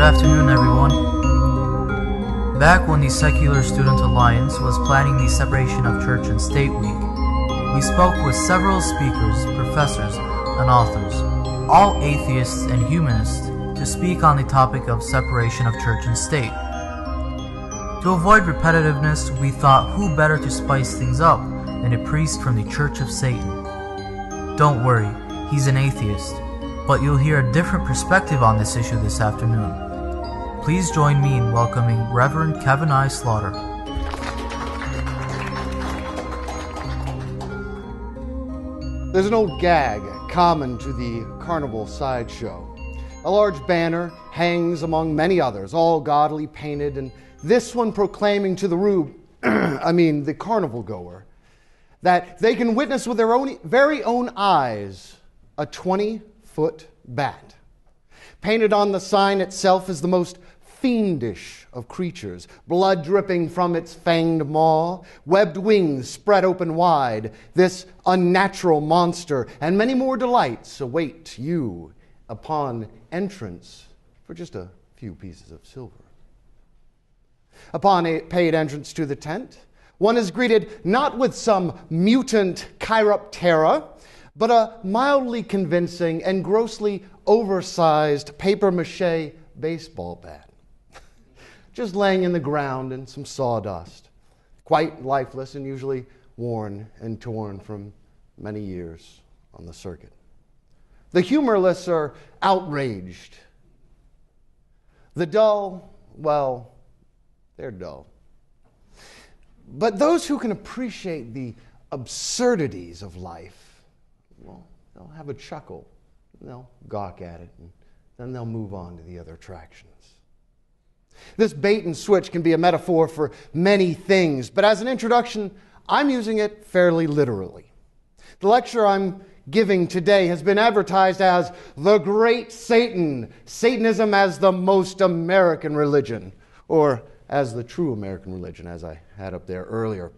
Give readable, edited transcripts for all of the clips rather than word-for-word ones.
afternoon, everyone. Back when the Secular Student Alliance was planning the separation of Church and State Week, we spoke with several speakers, professors, and authors, all atheists and humanists, to speak on the topic of separation of Church and State. To avoid repetitiveness, we thought who better to spice things up than a priest from the Church of Satan. Don't worry, he's an atheist, but you'll hear a different perspective on this issue this afternoon. Please join me in welcoming Reverend Kevin I. Slaughter. There's an old gag common to the carnival sideshow. A large banner hangs among many others, all gaudily painted, and this one proclaiming to the carnival goer, that they can witness with their very own eyes a 20-foot bat. Painted on the sign itself is the most fiendish of creatures, blood dripping from its fanged maw, webbed wings spread open wide. This unnatural monster and many more delights await you upon entrance for just a few pieces of silver. Upon a paid entrance to the tent, one is greeted not with some mutant chiroptera, but a mildly convincing and grossly oversized papier-mâché baseball bat, just laying in the ground in some sawdust, quite lifeless and usually worn and torn from many years on the circuit. The humorless are outraged. The dull, well, they're dull. But those who can appreciate the absurdities of life, well, they'll have a chuckle, and they'll gawk at it, and then they'll move on to the other attractions. This bait and switch can be a metaphor for many things, but as an introduction, I'm using it fairly literally. The lecture I'm giving today has been advertised as The Great Satan, Satanism as the most American religion, or as the true American religion, as I had up there earlier.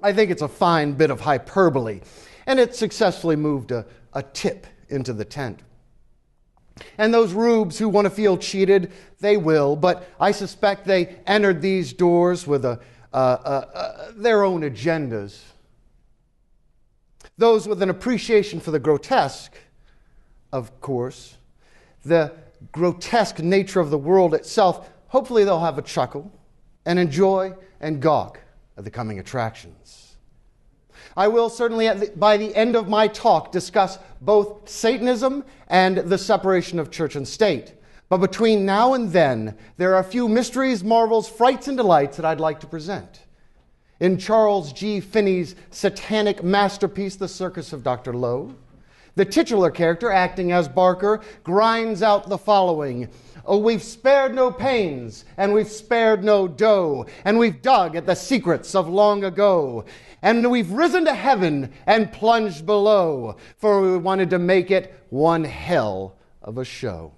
I think it's a fine bit of hyperbole, and it successfully moved a tip into the tent. And those rubes who want to feel cheated, they will, but I suspect they entered these doors with their own agendas. Those with an appreciation for the grotesque, of course, the grotesque nature of the world itself, hopefully they'll have a chuckle and enjoy and gawk at the coming attractions. I will certainly, by the end of my talk, discuss both Satanism and the separation of church and state. But between now and then, there are a few mysteries, marvels, frights, and delights that I'd like to present. In Charles G. Finney's satanic masterpiece, The Circus of Dr. Lowe, the titular character, acting as Barker, grinds out the following: "Oh, we've spared no pains, and we've spared no dough, and we've dug at the secrets of long ago, and we've risen to heaven and plunged below, for we wanted to make it one hell of a show."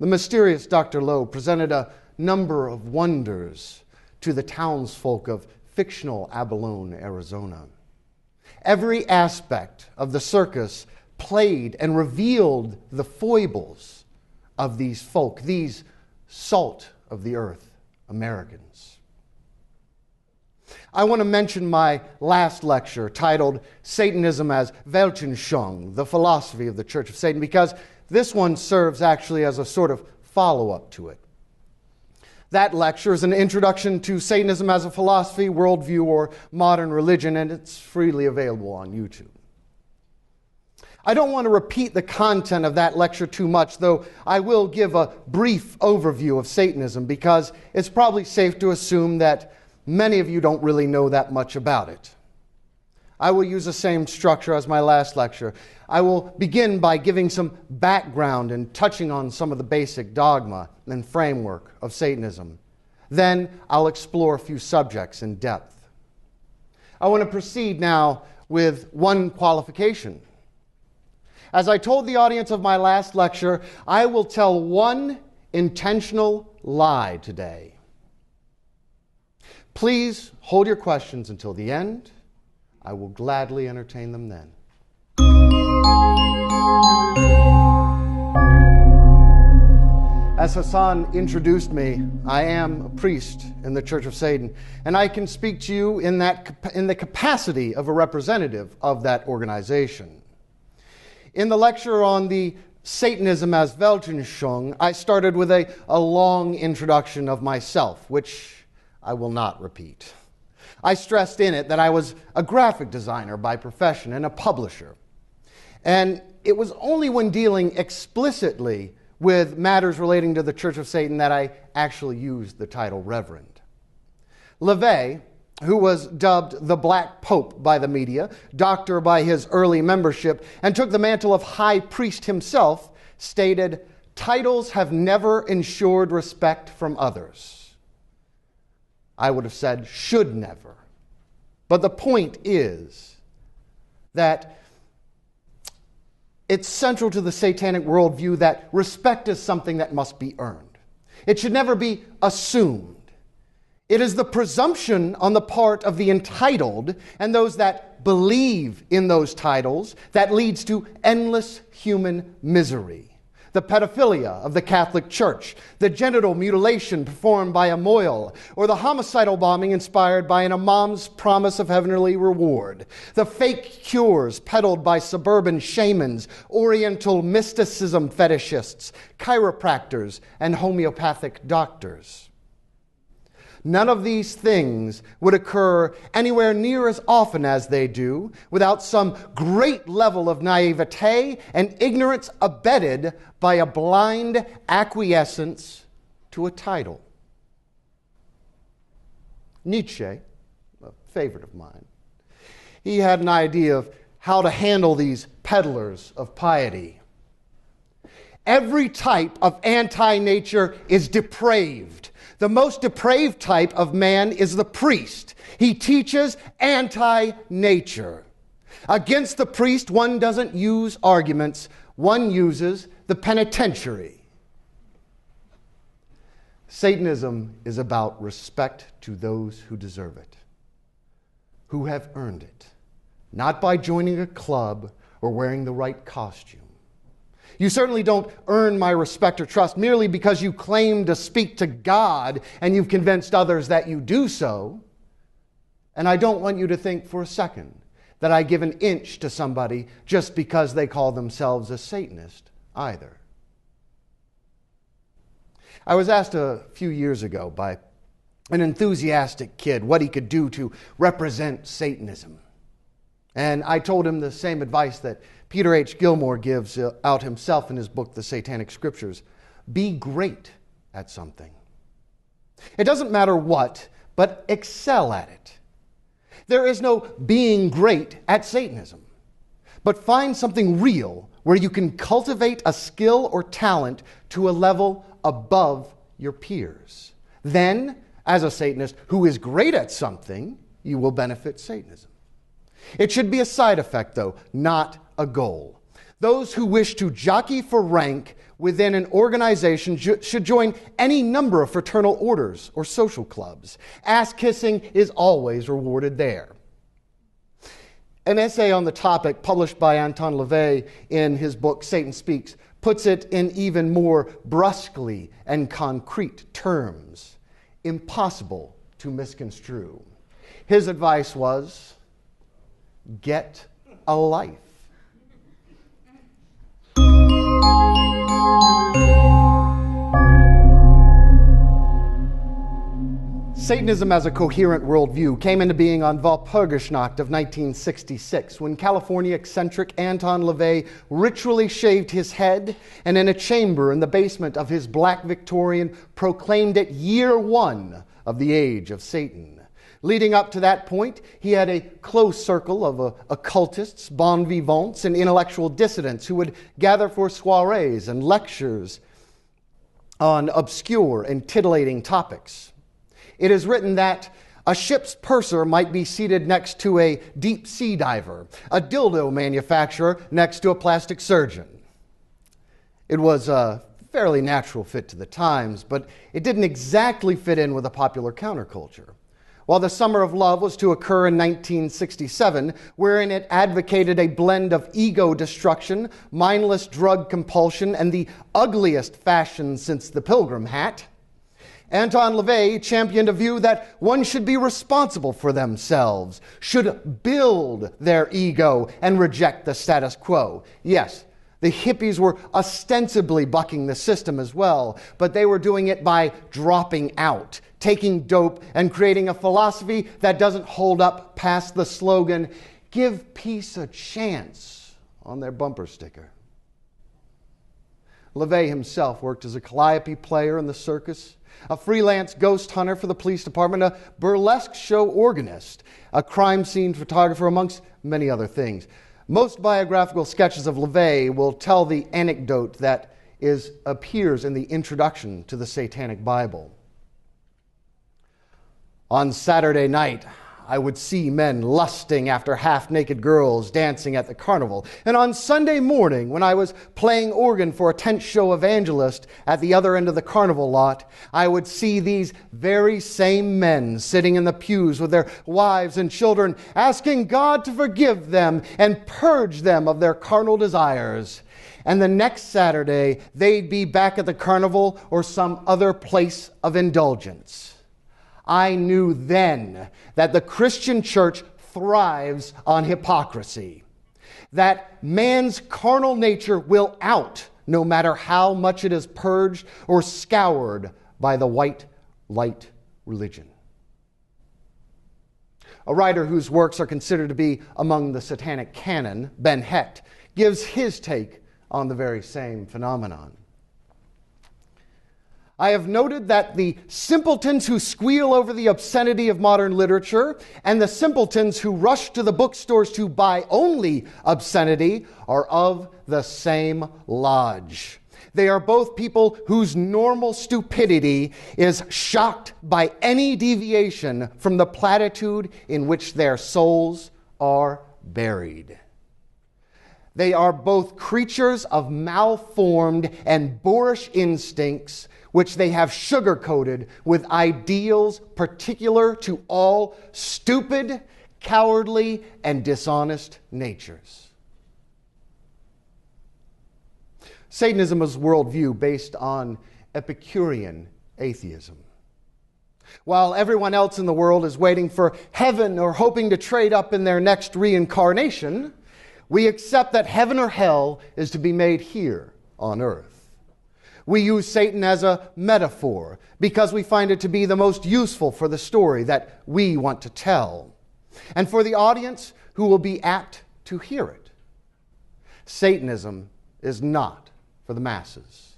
The mysterious Dr. Lowe presented a number of wonders to the townsfolk of fictional Abilene, Arizona. Every aspect of the circus played and revealed the foibles of these folk, these salt of the earth Americans. I want to mention my last lecture titled Satanism as Weltanschauung, the philosophy of the Church of Satan, because this one serves actually as a sort of follow-up to it. That lecture is an introduction to Satanism as a philosophy, worldview, or modern religion, and it's freely available on YouTube. I don't want to repeat the content of that lecture too much, though I will give a brief overview of Satanism, because it's probably safe to assume that many of you don't really know that much about it. I will use the same structure as my last lecture. I will begin by giving some background and touching on some of the basic dogma and framework of Satanism. Then I'll explore a few subjects in depth. I want to proceed now with one qualification. As I told the audience of my last lecture, I will tell one intentional lie today. Please hold your questions until the end. I will gladly entertain them then. As Hassan introduced me, I am a priest in the Church of Satan, and I can speak to you in the capacity of a representative of that organization. In the lecture on the Satanism as Weltanschauung, I started with a long introduction of myself, which I will not repeat. I stressed in it that I was a graphic designer by profession and a publisher. And it was only when dealing explicitly with matters relating to the Church of Satan that I actually used the title Reverend. LaVey, who was dubbed the Black Pope by the media, doctor by his early membership, and took the mantle of high priest himself, stated, "Titles have never ensured respect from others." I would have said, should never. But the point is that it's central to the satanic worldview that respect is something that must be earned. It should never be assumed. It is the presumption on the part of the entitled and those that believe in those titles that leads to endless human misery. The pedophilia of the Catholic Church, the genital mutilation performed by a moil, or the homicidal bombing inspired by an imam's promise of heavenly reward, the fake cures peddled by suburban shamans, oriental mysticism fetishists, chiropractors, and homeopathic doctors. None of these things would occur anywhere near as often as they do without some great level of naivete and ignorance abetted by a blind acquiescence to a title. Nietzsche, a favorite of mine, he had an idea of how to handle these peddlers of piety. Every type of anti-nature is depraved. The most depraved type of man is the priest. He teaches anti-nature. Against the priest, one doesn't use arguments. One uses the penitentiary. Satanism is about respect to those who deserve it, who have earned it, not by joining a club or wearing the right costume. You certainly don't earn my respect or trust merely because you claim to speak to God and you've convinced others that you do so. And I don't want you to think for a second that I give an inch to somebody just because they call themselves a Satanist either. I was asked a few years ago by an enthusiastic kid what he could do to represent Satanism. And I told him the same advice that Peter H. Gilmore gives out himself in his book, The Satanic Scriptures. Be great at something. It doesn't matter what, but excel at it. There is no being great at Satanism. But find something real where you can cultivate a skill or talent to a level above your peers. Then, as a Satanist who is great at something, you will benefit Satanism. It should be a side effect, though, not a goal. Those who wish to jockey for rank within an organization should join any number of fraternal orders or social clubs. Ass-kissing is always rewarded there. An essay on the topic published by Anton LaVey in his book Satan Speaks puts it in even more brusquely and concrete terms, impossible to misconstrue. His advice was, get a life. Satanism as a coherent worldview came into being on Walpurgisnacht of 1966 when California eccentric Anton LaVey ritually shaved his head and in a chamber in the basement of his Black Victorian proclaimed it year one of the age of Satan. Leading up to that point, he had a close circle of occultists, bon vivants, and intellectual dissidents who would gather for soirees and lectures on obscure and titillating topics. It is written that a ship's purser might be seated next to a deep sea diver, a dildo manufacturer next to a plastic surgeon. It was a fairly natural fit to the times, but it didn't exactly fit in with a popular counterculture. while the Summer of Love was to occur in 1967, wherein it advocated a blend of ego destruction, mindless drug compulsion, and the ugliest fashion since the Pilgrim hat, Anton LaVey championed a view that one should be responsible for themselves, should build their ego, and reject the status quo. Yes, the hippies were ostensibly bucking the system as well, but they were doing it by dropping out, taking dope, and creating a philosophy that doesn't hold up past the slogan, "Give peace a chance," on their bumper sticker. LaVey himself worked as a calliope player in the circus, a freelance ghost hunter for the police department, a burlesque show organist, a crime scene photographer, amongst many other things. Most biographical sketches of LaVey will tell the anecdote that appears in the introduction to the Satanic Bible. On Saturday night, I would see men lusting after half-naked girls dancing at the carnival. And on Sunday morning, when I was playing organ for a tent show evangelist at the other end of the carnival lot, I would see these very same men sitting in the pews with their wives and children, asking God to forgive them and purge them of their carnal desires. And the next Saturday, they'd be back at the carnival or some other place of indulgence. I knew then that the Christian church thrives on hypocrisy, that man's carnal nature will out no matter how much it is purged or scoured by the white light religion. A writer whose works are considered to be among the satanic canon, Ben Hecht, gives his take on the very same phenomenon. I have noted that the simpletons who squeal over the obscenity of modern literature and the simpletons who rush to the bookstores to buy only obscenity are of the same lodge. They are both people whose normal stupidity is shocked by any deviation from the platitude in which their souls are buried. They are both creatures of malformed and boorish instincts, which they have sugar-coated with ideals particular to all stupid, cowardly, and dishonest natures. Satanism is a worldview based on Epicurean atheism. While everyone else in the world is waiting for heaven or hoping to trade up in their next reincarnation, we accept that heaven or hell is to be made here on earth. We use Satan as a metaphor because we find it to be the most useful for the story that we want to tell, and for the audience who will be apt to hear it. Satanism is not for the masses.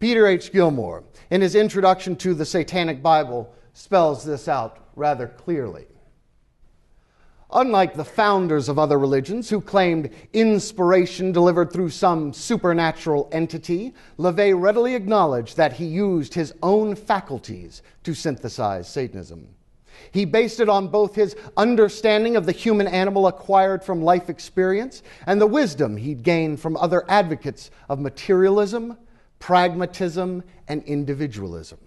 Peter H. Gilmore, in his introduction to the Satanic Bible, spells this out rather clearly. Unlike the founders of other religions who claimed inspiration delivered through some supernatural entity, LaVey readily acknowledged that he used his own faculties to synthesize Satanism. He based it on both his understanding of the human animal acquired from life experience and the wisdom he'd gained from other advocates of materialism, pragmatism, and individualism.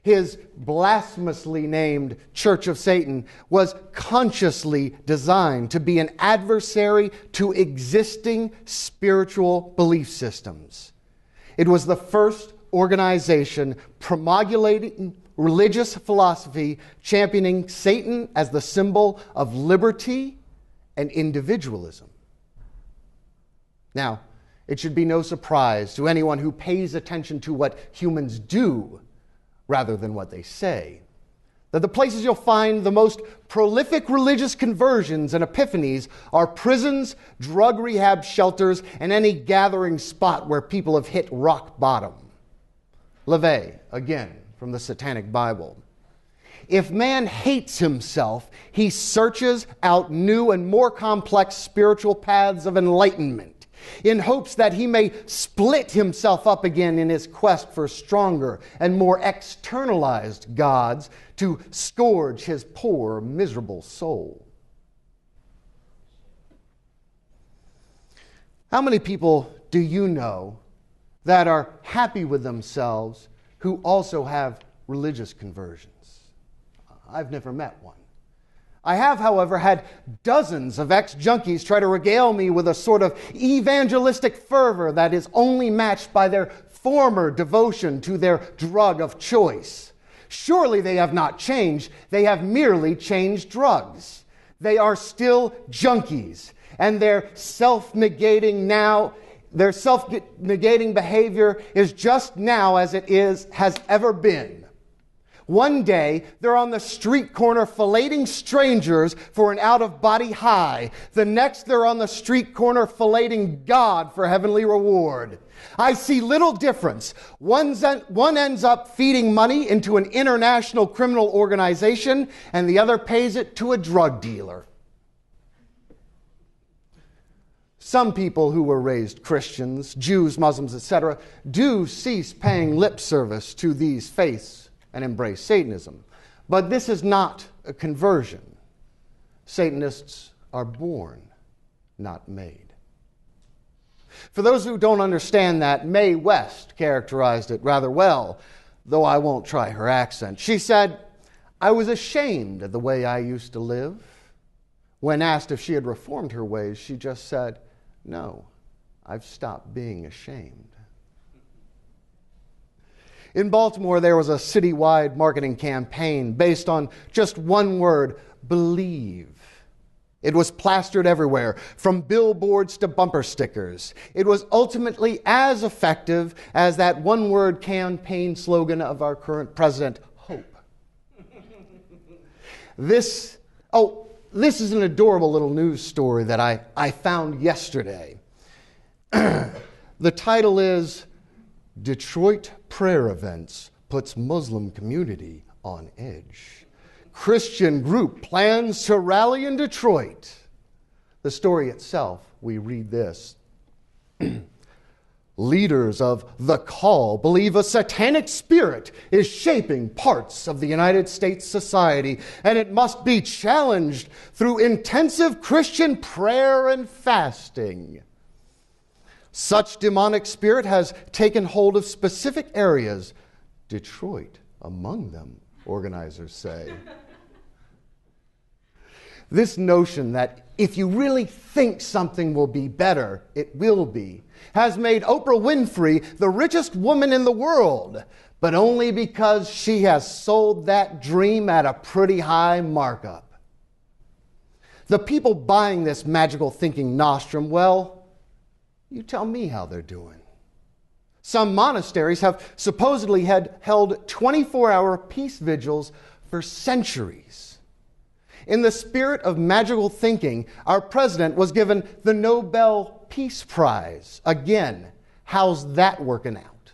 His blasphemously named Church of Satan was consciously designed to be an adversary to existing spiritual belief systems. It was the first organization promulgating religious philosophy championing Satan as the symbol of liberty and individualism. Now, it should be no surprise to anyone who pays attention to what humans do rather than what they say, that the places you'll find the most prolific religious conversions and epiphanies are prisons, drug rehab shelters, and any gathering spot where people have hit rock bottom. LaVey, again, from the Satanic Bible. If man hates himself, he searches out new and more complex spiritual paths of enlightenment, in hopes that he may split himself up again in his quest for stronger and more externalized gods to scourge his poor, miserable soul. How many people do you know that are happy with themselves who also have religious conversions? I've never met one. I have, however, had dozens of ex-junkies try to regale me with a sort of evangelistic fervor that is only matched by their former devotion to their drug of choice. Surely they have not changed. They have merely changed drugs. They are still junkies, and their self-negating behavior is just now as it has ever been. One day, they're on the street corner filleting strangers for an out-of-body high. The next, they're on the street corner filleting God for heavenly reward. I see little difference. One ends up feeding money into an international criminal organization, and the other pays it to a drug dealer. Some people who were raised Christians, Jews, Muslims, etc., do cease paying lip service to these faiths and embrace Satanism. But this is not a conversion. Satanists are born, not made. For those who don't understand that, Mae West characterized it rather well, though I won't try her accent. She said, "I was ashamed of the way I used to live." When asked if she had reformed her ways, she just said, "No, I've stopped being ashamed." In Baltimore, there was a citywide marketing campaign based on just one word, believe. It was plastered everywhere, from billboards to bumper stickers. It was ultimately as effective as that one-word campaign slogan of our current president, hope. This is an adorable little news story that I found yesterday. The title is, "Detroit Prayer Events Puts Muslim Community on Edge. Christian Group Plans to Rally in Detroit." The story itself, we read this. Leaders of The Call believe a satanic spirit is shaping parts of the United States society, and it must be challenged through intensive Christian prayer and fasting. Such demonic spirit has taken hold of specific areas, Detroit among them, organizers say. This notion that if you really think something will be better, it will be, has made Oprah Winfrey the richest woman in the world, but only because she has sold that dream at a pretty high markup. The people buying this magical thinking nostrum, well, you tell me how they're doing. Some monasteries have supposedly held 24-hour peace vigils for centuries. In the spirit of magical thinking, our president was given the Nobel Peace Prize. Again, how's that working out?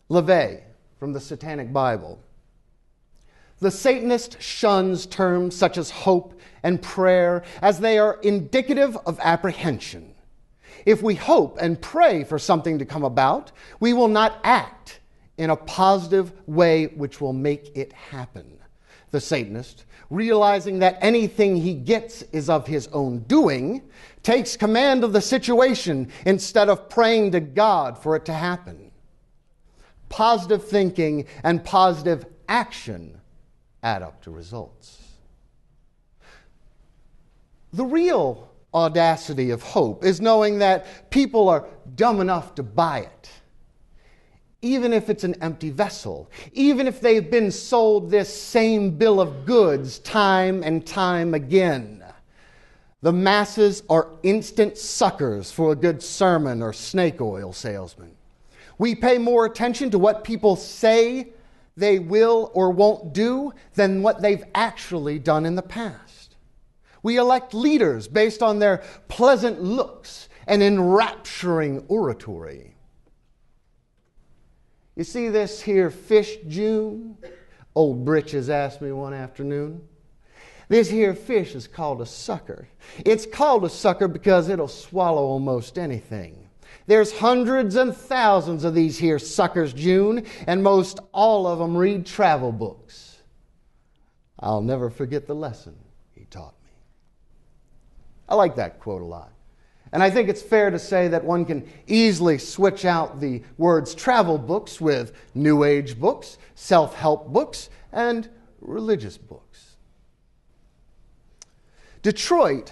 LaVey, from the Satanic Bible. The Satanist shuns terms such as hope and prayer as they are indicative of apprehension. If we hope and pray for something to come about, we will not act in a positive way which will make it happen. The Satanist, realizing that anything he gets is of his own doing, takes command of the situation instead of praying to God for it to happen. Positive thinking and positive action add up to results. The real audacity of hope is knowing that people are dumb enough to buy it. Even if it's an empty vessel, even if they've been sold this same bill of goods time and time again. The masses are instant suckers for a good sermon or snake oil salesman. We pay more attention to what people say they will or won't do than what they've actually done in the past. We elect leaders based on their pleasant looks and enrapturing oratory. You see this here fish, June? Old Britches asked me one afternoon. This here fish is called a sucker. It's called a sucker because it'll swallow almost anything. There's hundreds and thousands of these here suckers, June, and most all of them read travel books. I'll never forget the lesson he taught me. I like that quote a lot. And I think it's fair to say that one can easily switch out the words travel books with New Age books, self-help books, and religious books. Detroit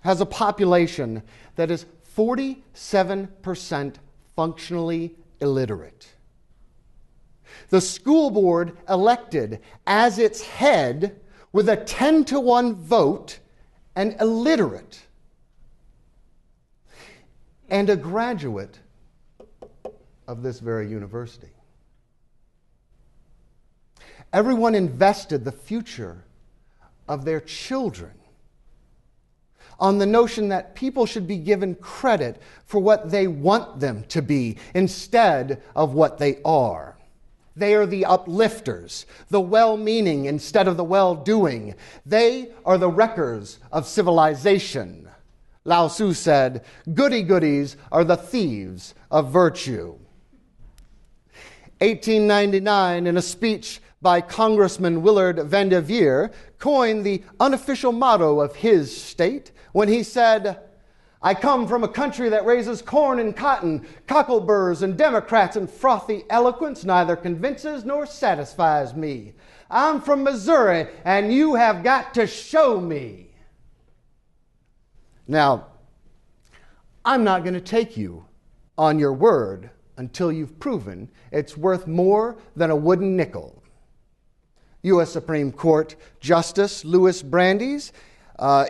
has a population that is 47% functionally illiterate. The school board elected as its head, with a 10-to-1 vote, an illiterate and a graduate of this very university. Everyone invested the future of their children on the notion that people should be given credit for what they want them to be instead of what they are. They are the uplifters, the well-meaning instead of the well-doing. They are the wreckers of civilization. Lao Tzu said, "Goody-goodies are the thieves of virtue." 1899, in a speech by Congressman Willard Vanderveer, coined the unofficial motto of his state when he said, "I come from a country that raises corn and cotton, cockleburs and Democrats, and frothy eloquence neither convinces nor satisfies me. I'm from Missouri, and you have got to show me." Now, I'm not going to take you on your word until you've proven it's worth more than a wooden nickel. U.S. Supreme Court Justice Louis Brandeis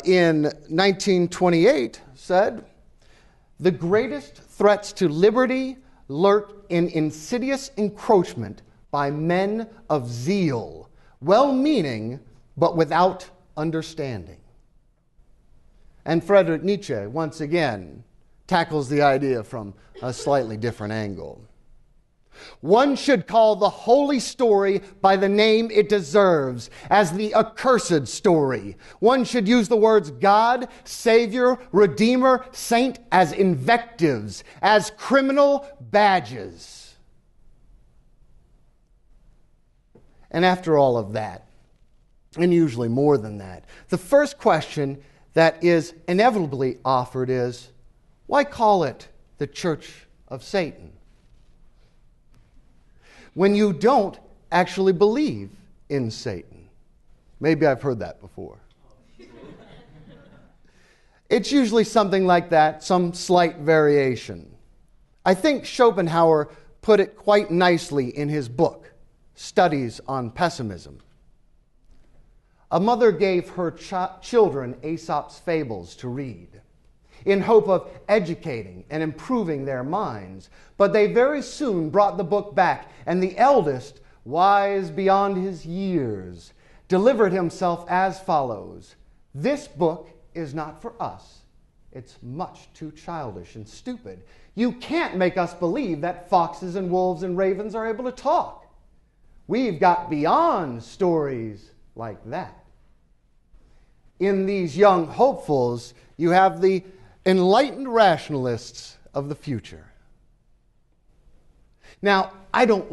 in 1928 said, "The greatest threats to liberty lurk in insidious encroachment by men of zeal, well-meaning but without understanding." And Friedrich Nietzsche, once again, tackles the idea from a slightly different angle. "One should call the holy story by the name it deserves, as the accursed story. One should use the words God, Savior, Redeemer, Saint as invectives, as criminal badges." And after all of that, and usually more than that, the first question that is inevitably offered is, why call it the Church of Satan when you don't actually believe in Satan? Maybe I've heard that before. It's usually something like that, some slight variation. I think Schopenhauer put it quite nicely in his book, Studies on Pessimism. A mother gave her children Aesop's fables to read in hope of educating and improving their minds. But they very soon brought the book back, and the eldest, wise beyond his years, delivered himself as follows: "This book is not for us. It's much too childish and stupid. You can't make us believe that foxes and wolves and ravens are able to talk. We've got beyond stories like that." In these young hopefuls, you have the enlightened rationalists of the future. Now, I don't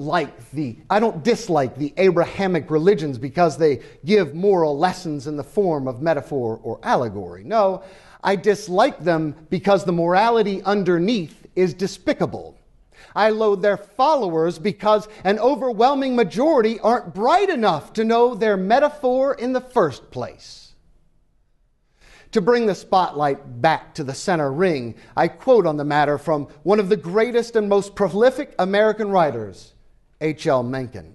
dislike the Abrahamic religions because they give moral lessons in the form of metaphor or allegory. No, I dislike them because the morality underneath is despicable. I loathe their followers because an overwhelming majority aren't bright enough to know their metaphor in the first place. To bring the spotlight back to the center ring, I quote on the matter from one of the greatest and most prolific American writers, H.L. Mencken.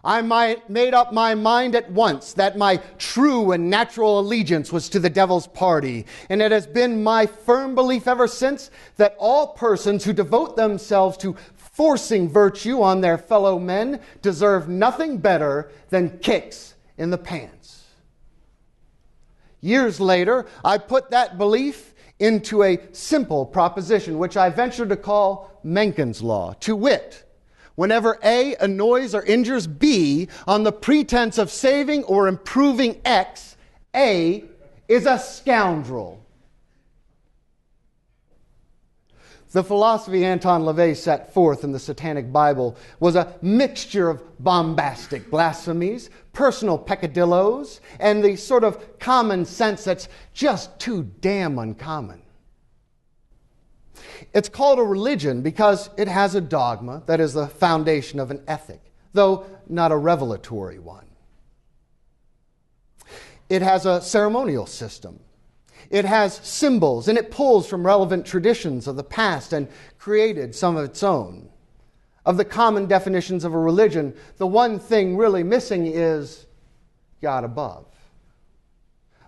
"I made up my mind at once that my true and natural allegiance was to the devil's party, and it has been my firm belief ever since that all persons who devote themselves to forcing virtue on their fellow men deserve nothing better than kicks in the pants." Years later, I put that belief into a simple proposition, which I venture to call Mencken's law, to wit, whenever A annoys or injures B on the pretense of saving or improving X, A is a scoundrel. The philosophy Anton LaVey set forth in the Satanic Bible was a mixture of bombastic blasphemies, personal peccadillos, and the sort of common sense that's just too damn uncommon. It's called a religion because it has a dogma that is the foundation of an ethic, though not a revelatory one. It has a ceremonial system. It has symbols, and it pulls from relevant traditions of the past and created some of its own. Of the common definitions of a religion, the one thing really missing is God above.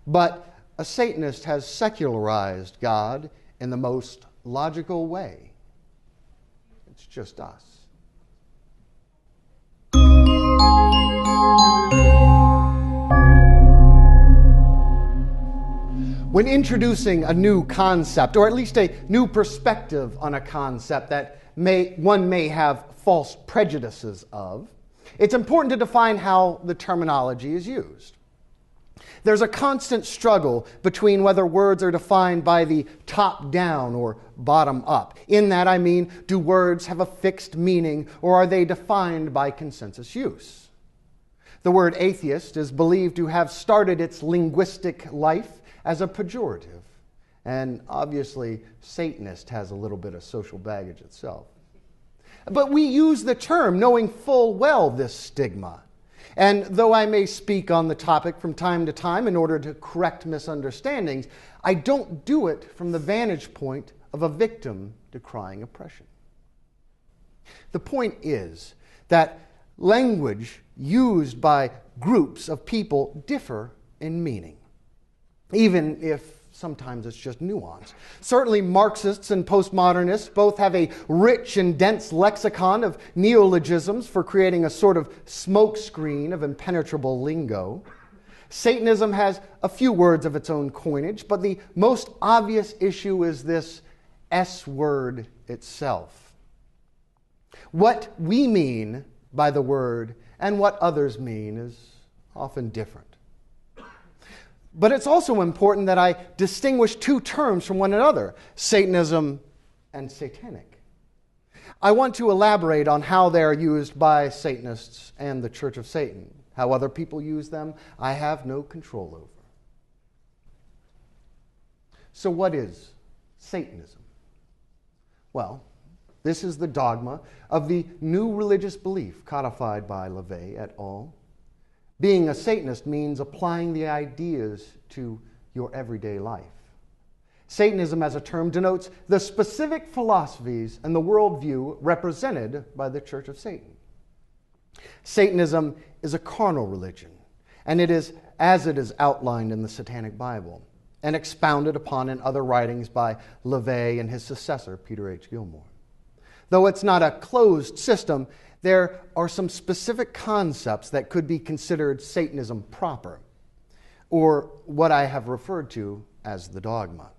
But a Satanist has secularized God in the most logical way. It's just us. When introducing a new concept, or at least a new perspective on a concept that one may have false prejudices of, it's important to define how the terminology is used. There's a constant struggle between whether words are defined by the top down or bottom up. In that, I mean, do words have a fixed meaning, or are they defined by consensus use? The word atheist is believed to have started its linguistic life as a pejorative. And obviously, Satanist has a little bit of social baggage itself. But we use the term knowing full well this stigma. And though I may speak on the topic from time to time in order to correct misunderstandings, I don't do it from the vantage point of a victim decrying oppression. The point is that language used by groups of people differ in meaning, even if sometimes it's just nuance. Certainly Marxists and postmodernists both have a rich and dense lexicon of neologisms for creating a sort of smokescreen of impenetrable lingo. Satanism has a few words of its own coinage, but the most obvious issue is this S word itself. What we mean by the word and what others mean is often different. But it's also important that I distinguish two terms from one another, Satanism and satanic. I want to elaborate on how they are used by Satanists and the Church of Satan. How other people use them, I have no control over. So what is Satanism? Well, this is the dogma of the new religious belief codified by LaVey et al. Being a Satanist means applying the ideas to your everyday life. Satanism as a term denotes the specific philosophies and the worldview represented by the Church of Satan. Satanism is a carnal religion, and it is as it is outlined in the Satanic Bible and expounded upon in other writings by LaVey and his successor, Peter H. Gilmore. Though it's not a closed system, there are some specific concepts that could be considered Satanism proper, or what I have referred to as the dogma.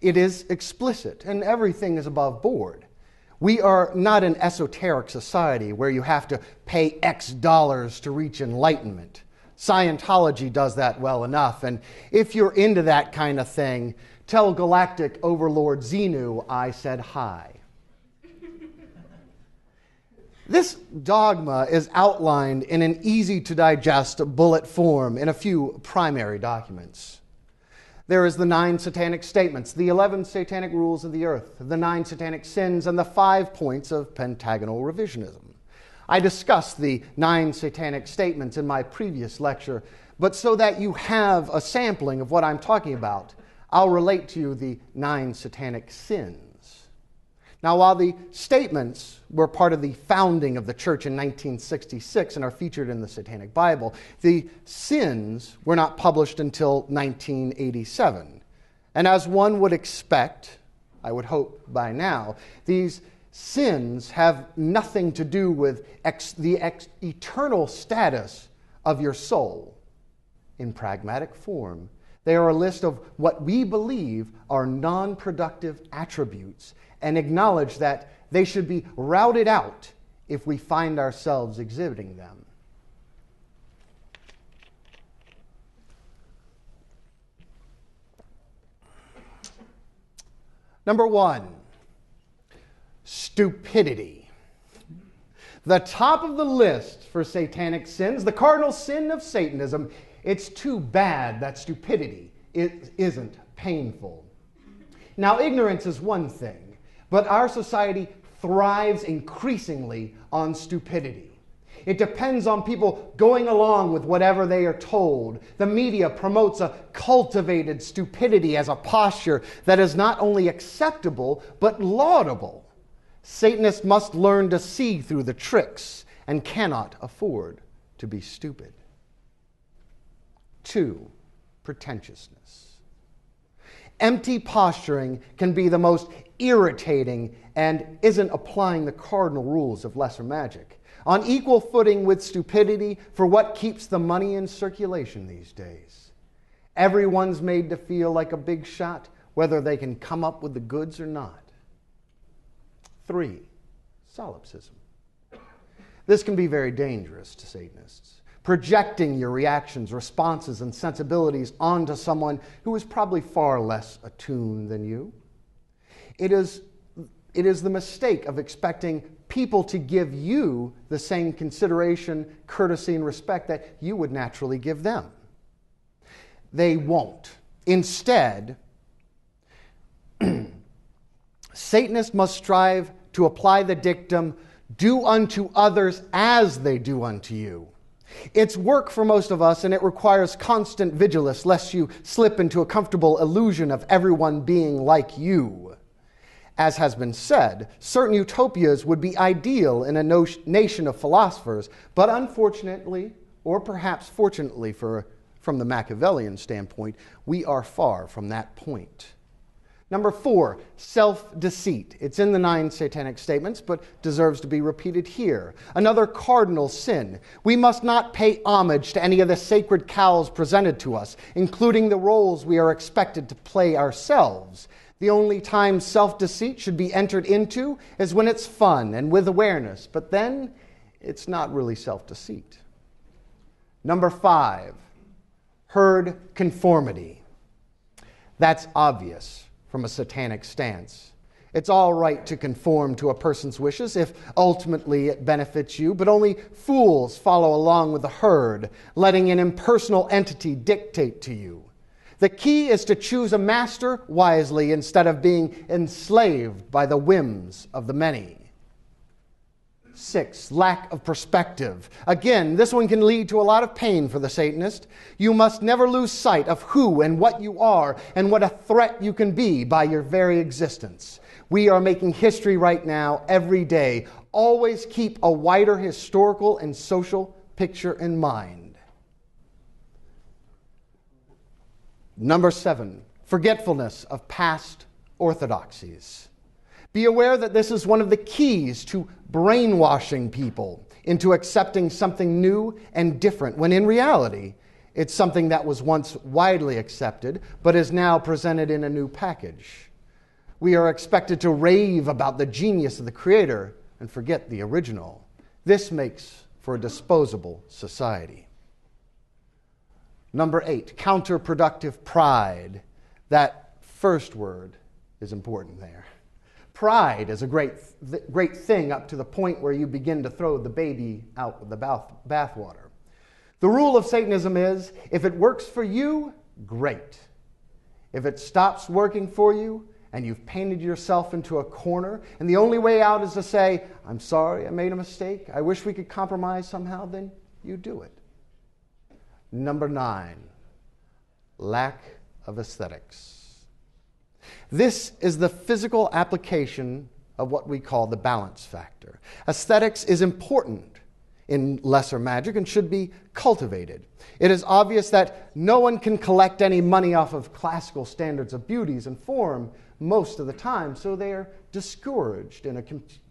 It is explicit, and everything is above board. We are not an esoteric society where you have to pay X dollars to reach enlightenment. Scientology does that well enough, and if you're into that kind of thing, tell Galactic Overlord Xenu I said hi. This dogma is outlined in an easy-to-digest bullet form in a few primary documents. There is the 9 satanic statements, the 11 satanic rules of the earth, the 9 satanic sins, and the 5 points of pentagonal revisionism. I discussed the 9 satanic statements in my previous lecture, but so that you have a sampling of what I'm talking about, I'll relate to you the 9 satanic sins. Now, while the statements were part of the founding of the church in 1966 and are featured in the Satanic Bible, the sins were not published until 1987. And as one would expect, I would hope by now, these sins have nothing to do with the eternal status of your soul. In pragmatic form, they are a list of what we believe are non-productive attributes and acknowledge that they should be routed out if we find ourselves exhibiting them. Number 1, stupidity. The top of the list for satanic sins, the cardinal sin of Satanism. It's too bad that stupidity isn't painful. Now, ignorance is one thing, but our society thrives increasingly on stupidity. It depends on people going along with whatever they are told. The media promotes a cultivated stupidity as a posture that is not only acceptable, but laudable. Satanists must learn to see through the tricks and cannot afford to be stupid. 2, pretentiousness. Empty posturing can be the most irritating and isn't applying the cardinal rules of lesser magic. On equal footing with stupidity for what keeps the money in circulation these days. Everyone's made to feel like a big shot, whether they can come up with the goods or not. 3, solipsism. This can be very dangerous to Satanists. Projecting your reactions, responses, and sensibilities onto someone who is probably far less attuned than you. It is the mistake of expecting people to give you the same consideration, courtesy, and respect that you would naturally give them. They won't. Instead, Satanists must strive to apply the dictum, do unto others as they do unto you. It's work for most of us, and it requires constant vigilance lest you slip into a comfortable illusion of everyone being like you. As has been said, certain utopias would be ideal in a nation of philosophers, but unfortunately, or perhaps fortunately from the Machiavellian standpoint, we are far from that point. Number 4, self-deceit. It's in the 9 satanic statements, but deserves to be repeated here. Another cardinal sin. We must not pay homage to any of the sacred cows presented to us, including the roles we are expected to play ourselves. The only time self-deceit should be entered into is when it's fun and with awareness, but then it's not really self-deceit. Number 5, herd conformity. That's obvious from a satanic stance. It's all right to conform to a person's wishes if ultimately it benefits you, but only fools follow along with the herd, letting an impersonal entity dictate to you. The key is to choose a master wisely instead of being enslaved by the whims of the many. 6, lack of perspective. Again, this one can lead to a lot of pain for the Satanist. You must never lose sight of who and what you are and what a threat you can be by your very existence. We are making history right now, every day. Always keep a wider historical and social picture in mind. Number 7, forgetfulness of past orthodoxies. Be aware that this is one of the keys to brainwashing people into accepting something new and different, when in reality, it's something that was once widely accepted, but is now presented in a new package. We are expected to rave about the genius of the Creator and forget the original. This makes for a disposable society. Number 8, counterproductive pride. That first word is important there. Pride is a great thing up to the point where you begin to throw the baby out with the bathwater. The rule of Satanism is, if it works for you, great. If it stops working for you and you've painted yourself into a corner and the only way out is to say, I'm sorry, I made a mistake, I wish we could compromise somehow, then you do it. Number 9, lack of aesthetics. This is the physical application of what we call the balance factor. Aesthetics is important in lesser magic and should be cultivated. It is obvious that no one can collect any money off of classical standards of beauties and form most of the time, so they are discouraged in a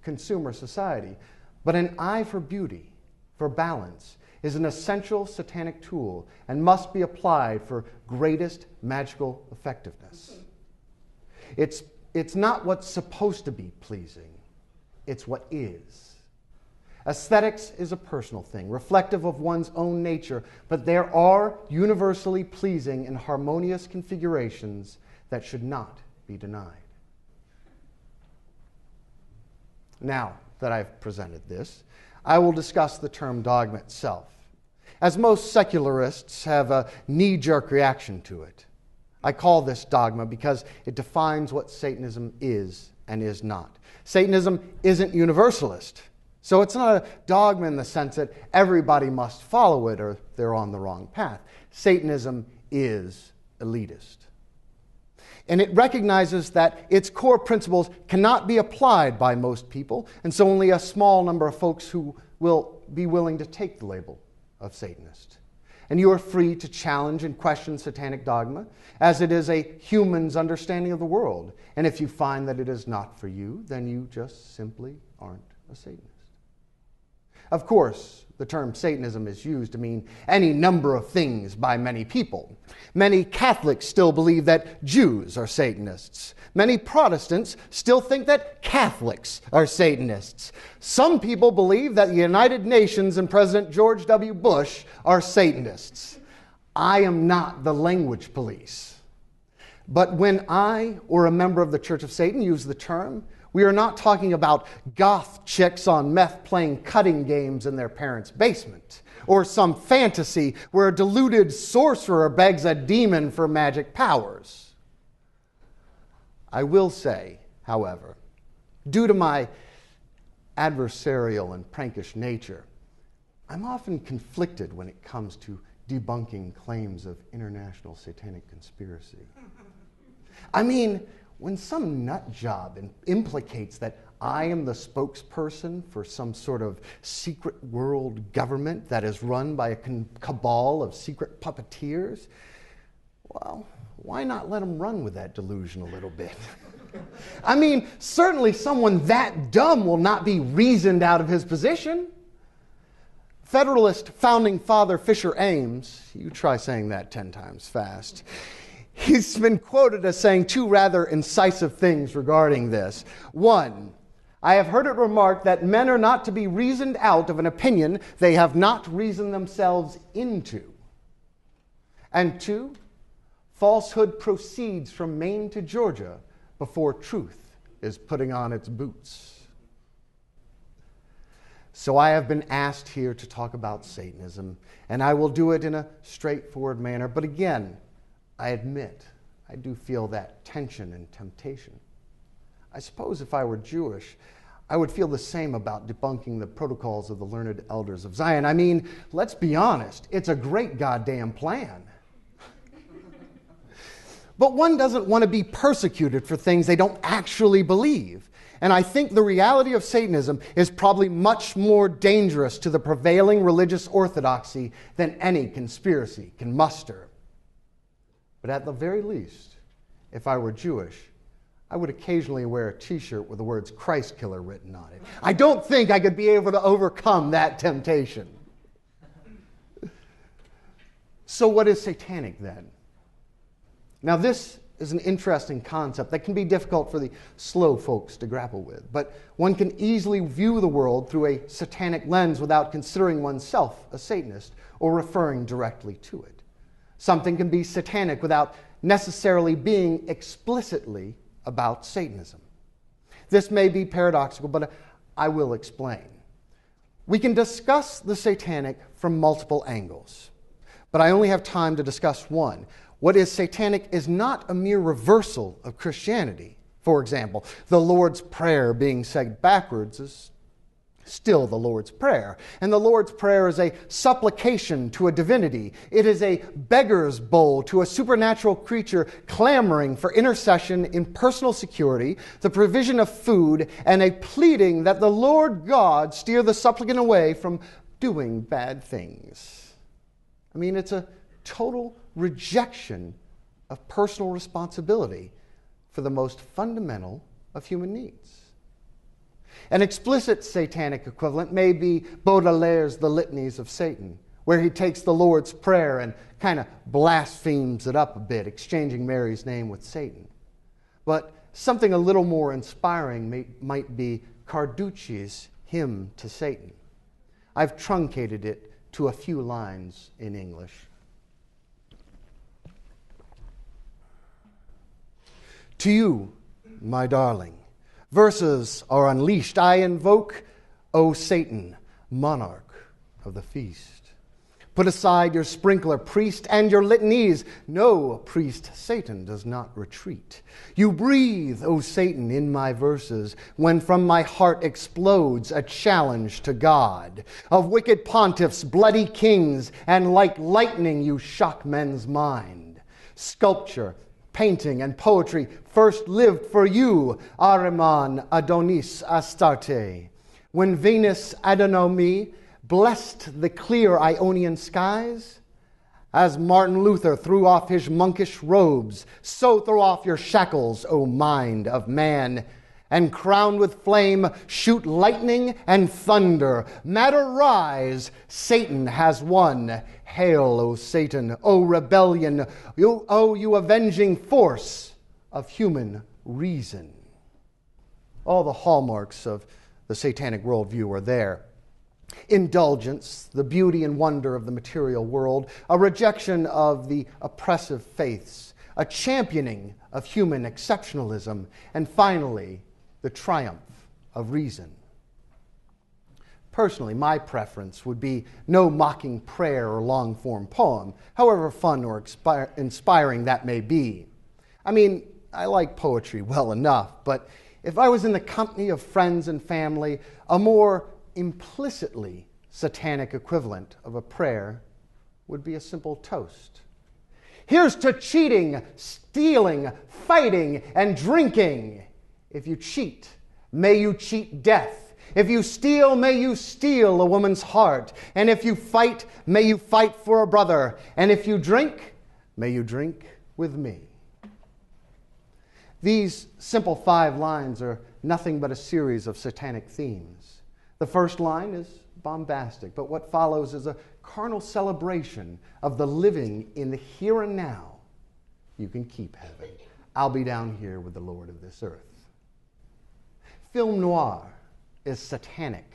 consumer society. But an eye for beauty, for balance, is an essential satanic tool and must be applied for greatest magical effectiveness. It's not what's supposed to be pleasing, it's what is. Aesthetics is a personal thing, reflective of one's own nature, but there are universally pleasing and harmonious configurations that should not be denied. Now that I've presented this, I will discuss the term dogma itself, as most secularists have a knee-jerk reaction to it. I call this dogma because it defines what Satanism is and is not. Satanism isn't universalist. So it's not a dogma in the sense that everybody must follow it or they're on the wrong path. Satanism is elitist. And it recognizes that its core principles cannot be applied by most people, and so only a small number of folks who will be willing to take the label of Satanist. And you are free to challenge and question satanic dogma, as it is a human's understanding of the world. And if you find that it is not for you, then you just simply aren't a Satanist. Of course, the term Satanism is used to mean any number of things by many people. Many Catholics still believe that Jews are Satanists. Many Protestants still think that Catholics are Satanists. Some people believe that the United Nations and President George W. Bush are Satanists. I am not the language police. But when I or a member of the Church of Satan use the term, we are not talking about goth chicks on meth playing cutting games in their parents' basement, or some fantasy where a deluded sorcerer begs a demon for magic powers. I will say, however, due to my adversarial and prankish nature, I'm often conflicted when it comes to debunking claims of international satanic conspiracy. I mean, when some nut job implicates that I am the spokesperson for some sort of secret world government that is run by a cabal of secret puppeteers, well, why not let them run with that delusion a little bit? I mean, certainly someone that dumb will not be reasoned out of his position. Federalist founding father Fisher Ames, you try saying that 10 times fast, he's been quoted as saying two rather incisive things regarding this. One, I have heard it remarked that men are not to be reasoned out of an opinion they have not reasoned themselves into. And two, falsehood proceeds from Maine to Georgia before truth is putting on its boots. So I have been asked here to talk about Satanism, and I will do it in a straightforward manner. But again, I admit, I do feel that tension and temptation. I suppose if I were Jewish, I would feel the same about debunking the protocols of the learned elders of Zion. I mean, let's be honest, it's a great goddamn plan. But one doesn't want to be persecuted for things they don't actually believe. And I think the reality of Satanism is probably much more dangerous to the prevailing religious orthodoxy than any conspiracy can muster. But at the very least, if I were Jewish, I would occasionally wear a t-shirt with the words Christ Killer written on it. I don't think I could be able to overcome that temptation. So what is satanic then? Now this is an interesting concept that can be difficult for the slow folks to grapple with, but one can easily view the world through a satanic lens without considering oneself a Satanist or referring directly to it. Something can be satanic without necessarily being explicitly about Satanism. This may be paradoxical, but I will explain. We can discuss the satanic from multiple angles, but I only have time to discuss one. What is satanic is not a mere reversal of Christianity. For example, the Lord's Prayer being said backwards is still the Lord's Prayer. And the Lord's Prayer is a supplication to a divinity. It is a beggar's bowl to a supernatural creature clamoring for intercession in personal security, the provision of food, and a pleading that the Lord God steer the supplicant away from doing bad things. I mean, it's a total rejection of personal responsibility for the most fundamental of human needs. An explicit satanic equivalent may be Baudelaire's The Litanies of Satan, where he takes the Lord's Prayer and kind of blasphemes it up a bit, exchanging Mary's name with Satan. But something a little more inspiring might be Carducci's Hymn to Satan. I've truncated it to a few lines in English. To you, my darling, verses are unleashed. I invoke, O Satan, monarch of the feast. Put aside your sprinkler, priest, and your litanies. No, priest, Satan does not retreat. You breathe, O Satan, in my verses, when from my heart explodes a challenge to God. Of wicked pontiffs, bloody kings, and like lightning you shock men's mind. Sculpture, painting, and poetry first lived for you, Ahriman, Adonis, Astarte. When Venus, Adonome, blessed the clear Ionian skies, as Martin Luther threw off his monkish robes, so throw off your shackles, O mind of man, and crowned with flame, shoot lightning and thunder. Matter rise, Satan has won. Hail, O Satan, O rebellion, you avenging force of human reason. All the hallmarks of the satanic worldview are there. Indulgence, the beauty and wonder of the material world, a rejection of the oppressive faiths, a championing of human exceptionalism, and finally, the triumph of reason. Personally, my preference would be no mocking prayer or long-form poem, however fun or inspiring that may be. I mean, I like poetry well enough, but if I was in the company of friends and family, a more implicitly satanic equivalent of a prayer would be a simple toast. Here's to cheating, stealing, fighting, and drinking. If you cheat, may you cheat death. If you steal, may you steal a woman's heart. And if you fight, may you fight for a brother. And if you drink, may you drink with me. These simple 5 lines are nothing but a series of satanic themes. The first line is bombastic, but what follows is a carnal celebration of the living in the here and now. You can keep heaven. I'll be down here with the Lord of this earth. Film noir is satanic.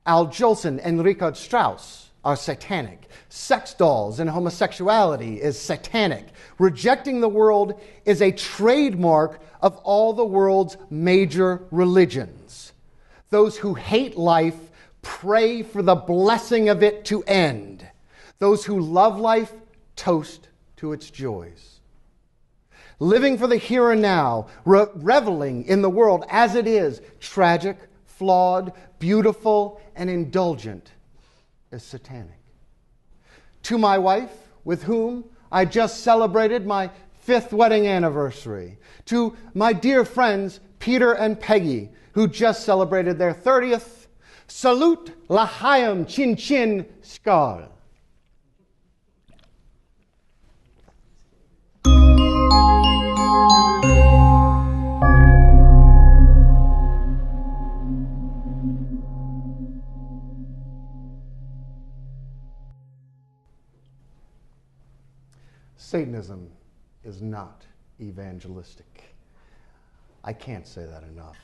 Al Jolson and Richard Strauss are satanic. Sex dolls and homosexuality is satanic. Rejecting the world is a trademark of all the world's major religions. Those who hate life pray for the blessing of it to end. Those who love life toast to its joys. Living for the here and now, reveling in the world as it is, tragic, flawed, beautiful, and indulgent, is satanic. To my wife, with whom I just celebrated my 5th wedding anniversary. To my dear friends, Peter and Peggy, who just celebrated their 30th. Salute, L'chaim, Chin Chin, Skol. Satanism is not evangelistic. I can't say that enough.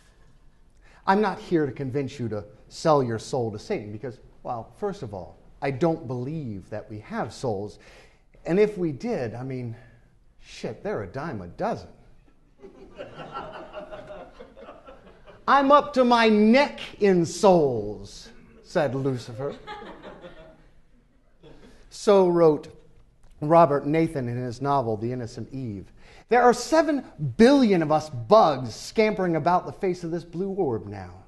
I'm not here to convince you to sell your soul to Satan because, well, first of all, I don't believe that we have souls. And if we did, I mean, shit, they're a dime a dozen. I'm up to my neck in souls, said Lucifer. So wrote Robert Nathan in his novel, The Innocent Eve. There are 7 billion of us bugs scampering about the face of this blue orb now.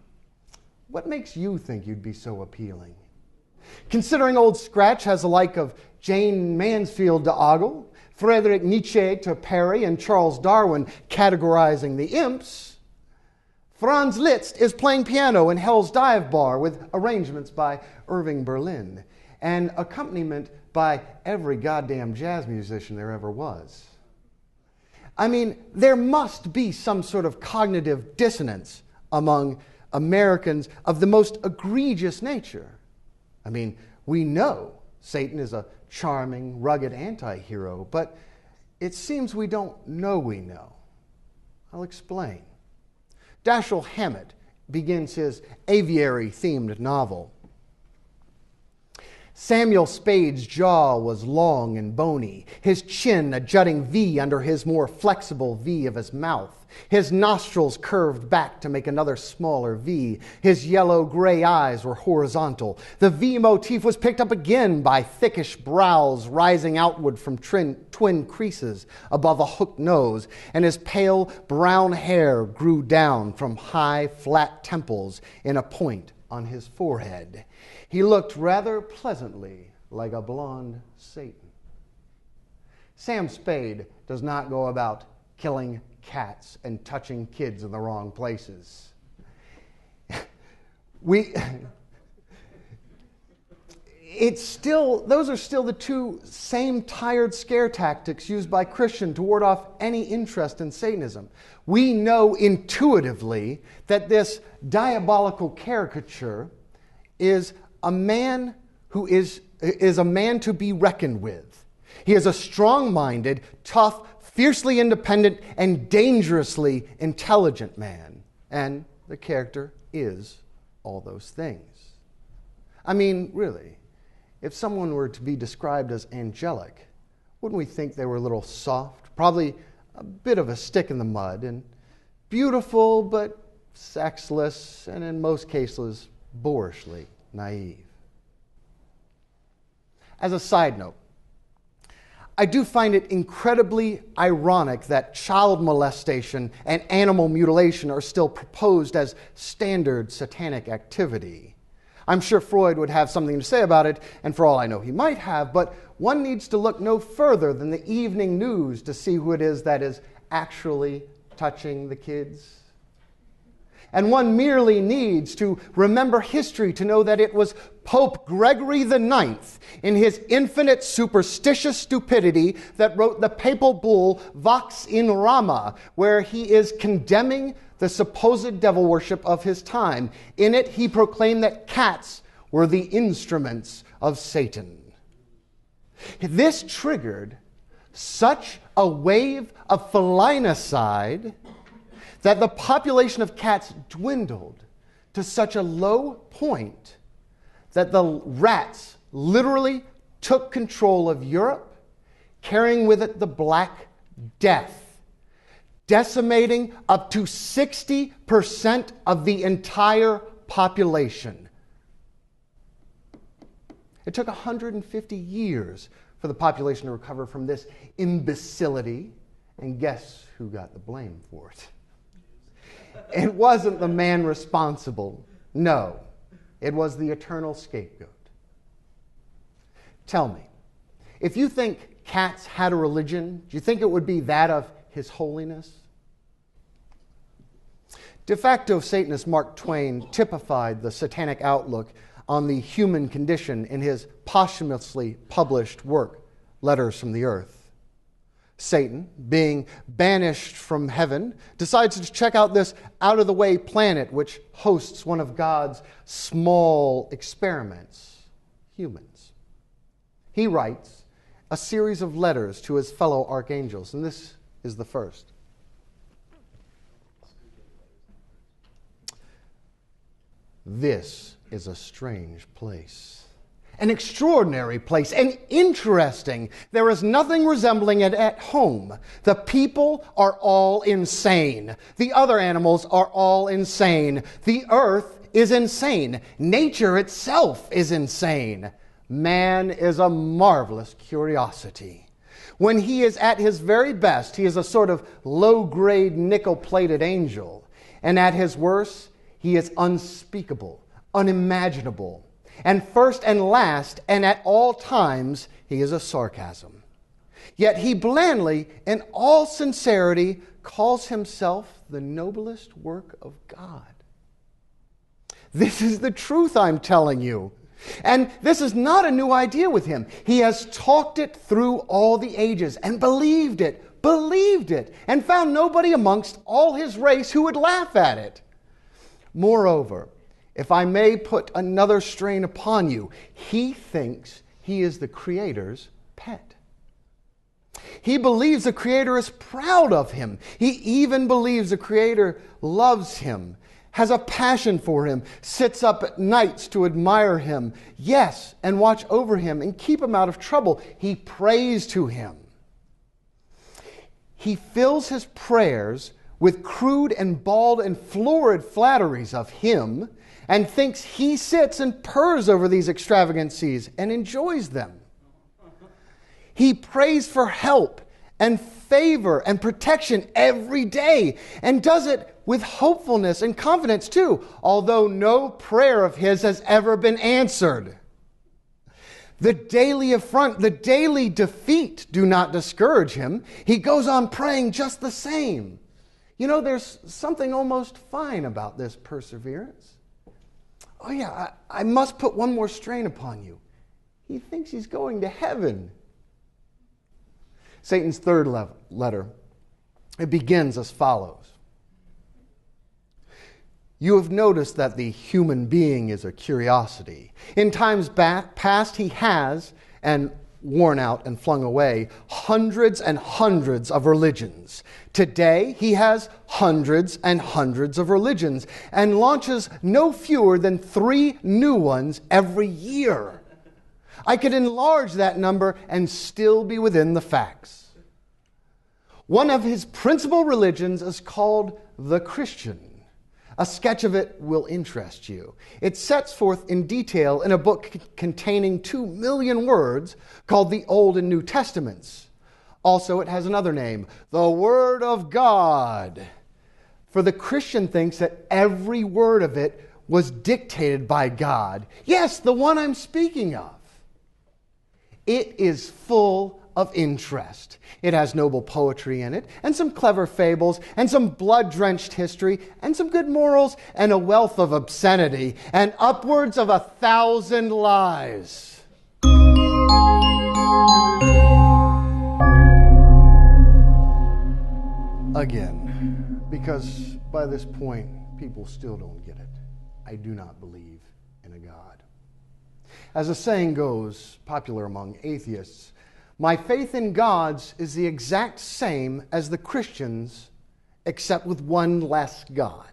What makes you think you'd be so appealing? Considering Old Scratch has the like of Jane Mansfield to ogle, Friedrich Nietzsche to Perry, and Charles Darwin categorizing the imps, Franz Liszt is playing piano in Hell's Dive Bar with arrangements by Irving Berlin and accompaniment by every goddamn jazz musician there ever was. I mean, there must be some sort of cognitive dissonance among Americans of the most egregious nature. I mean, we know Satan is a charming, rugged anti-hero, but it seems we don't know we know. I'll explain. Dashiell Hammett begins his aviary-themed novel. Samuel Spade's jaw was long and bony, his chin a jutting V under his more flexible V of his mouth. His nostrils curved back to make another smaller V. His yellow-gray eyes were horizontal. The V motif was picked up again by thickish brows rising outward from twin creases above a hooked nose, and his pale brown hair grew down from high, flat temples in a point on his forehead. He looked rather pleasantly like a blonde Satan. Sam Spade does not go about killing cats and touching kids in the wrong places. Those are still the two same tired scare tactics used by Christians to ward off any interest in Satanism. We know intuitively that this diabolical caricature is a man who is a man to be reckoned with. He is a strong-minded, tough, fiercely independent, and dangerously intelligent man. And the character is all those things. I mean, really, if someone were to be described as angelic, wouldn't we think they were a little soft, probably a bit of a stick in the mud, and beautiful but sexless, and in most cases, boorishly naive? As a side note, I do find it incredibly ironic that child molestation and animal mutilation are still proposed as standard satanic activity. I'm sure Freud would have something to say about it, and for all I know he might have, but one needs to look no further than the evening news to see who it is that is actually touching the kids. And one merely needs to remember history to know that it was Pope Gregory IX, in his infinite superstitious stupidity, that wrote the papal bull Vox in Rama, where he is condemning the supposed devil worship of his time. In it, he proclaimed that cats were the instruments of Satan. This triggered such a wave of felinicide that the population of cats dwindled to such a low point that the rats literally took control of Europe, carrying with it the Black Death, decimating up to 60% of the entire population. It took 150 years for the population to recover from this imbecility, and guess who got the blame for it? It wasn't the man responsible. No, it was the eternal scapegoat. Tell me, if you think cats had a religion, do you think it would be that of His Holiness? De facto Satanist Mark Twain typified the satanic outlook on the human condition in his posthumously published work, Letters from the Earth. Satan, being banished from heaven, decides to check out this out-of-the-way planet which hosts one of God's small experiments, humans. He writes a series of letters to his fellow archangels, and this is the first. This is a strange place. An extraordinary place, and interesting. There is nothing resembling it at home. The people are all insane. The other animals are all insane. The earth is insane. Nature itself is insane. Man is a marvelous curiosity. When he is at his very best, he is a sort of low-grade nickel-plated angel. And at his worst, he is unspeakable, unimaginable. And first and last, and at all times, he is a sarcasm. Yet he blandly, in all sincerity, calls himself the noblest work of God. This is the truth I'm telling you. And this is not a new idea with him. He has talked it through all the ages and believed it, and found nobody amongst all his race who would laugh at it. Moreover, if I may put another strain upon you, he thinks he is the Creator's pet. He believes the Creator is proud of him. He even believes the Creator loves him. has a passion for him, sits up at nights to admire him, yes, and watch over him and keep him out of trouble. He prays to him. He fills his prayers with crude and bald and florid flatteries of him and thinks he sits and purrs over these extravagancies and enjoys them. He prays for help and favor and protection every day and does it with hopefulness and confidence too, although no prayer of his has ever been answered. The daily affront, the daily defeat do not discourage him. He goes on praying just the same. You know, there's something almost fine about this perseverance. Oh yeah, I must put one more strain upon you. He thinks he's going to heaven. Satan's third letter, it begins as follows. You have noticed that the human being is a curiosity. In times past, he has, and worn out and flung away, hundreds and hundreds of religions. Today, he has hundreds and hundreds of religions and launches no fewer than 3 new ones every year. I could enlarge that number and still be within the facts. One of his principal religions is called the Christian. A sketch of it will interest you. It sets forth in detail in a book containing 2 million words called the Old and New Testaments. Also, it has another name, the Word of God. For the Christian thinks that every word of it was dictated by God. Yes, the one I'm speaking of. It is full of interest. It has noble poetry in it, and some clever fables, and some blood-drenched history, and some good morals, and a wealth of obscenity, and upwards of 1,000 lies. Again, because by this point, people still don't get it. I do not believe in a God. As a saying goes, popular among atheists, my faith in gods is the exact same as the Christians, except with one less God.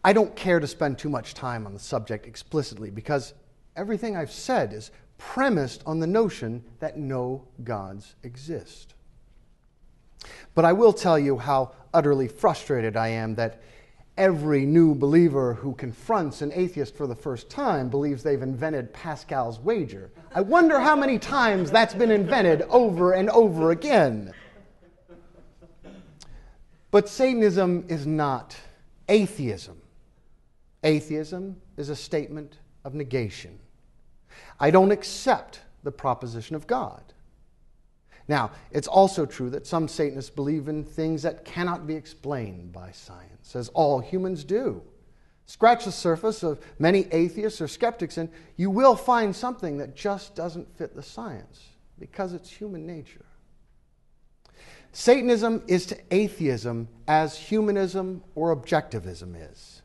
I don't care to spend too much time on the subject explicitly because everything I've said is premised on the notion that no gods exist. But I will tell you how utterly frustrated I am that every new believer who confronts an atheist for the first time believes they've invented Pascal's wager. I wonder how many times that's been invented over and over again. But Satanism is not atheism. Atheism is a statement of negation. I don't accept the proposition of God. Now, it's also true that some Satanists believe in things that cannot be explained by science, as all humans do. Scratch the surface of many atheists or skeptics, and you will find something that just doesn't fit the science, because it's human nature. Satanism is to atheism as humanism or objectivism is.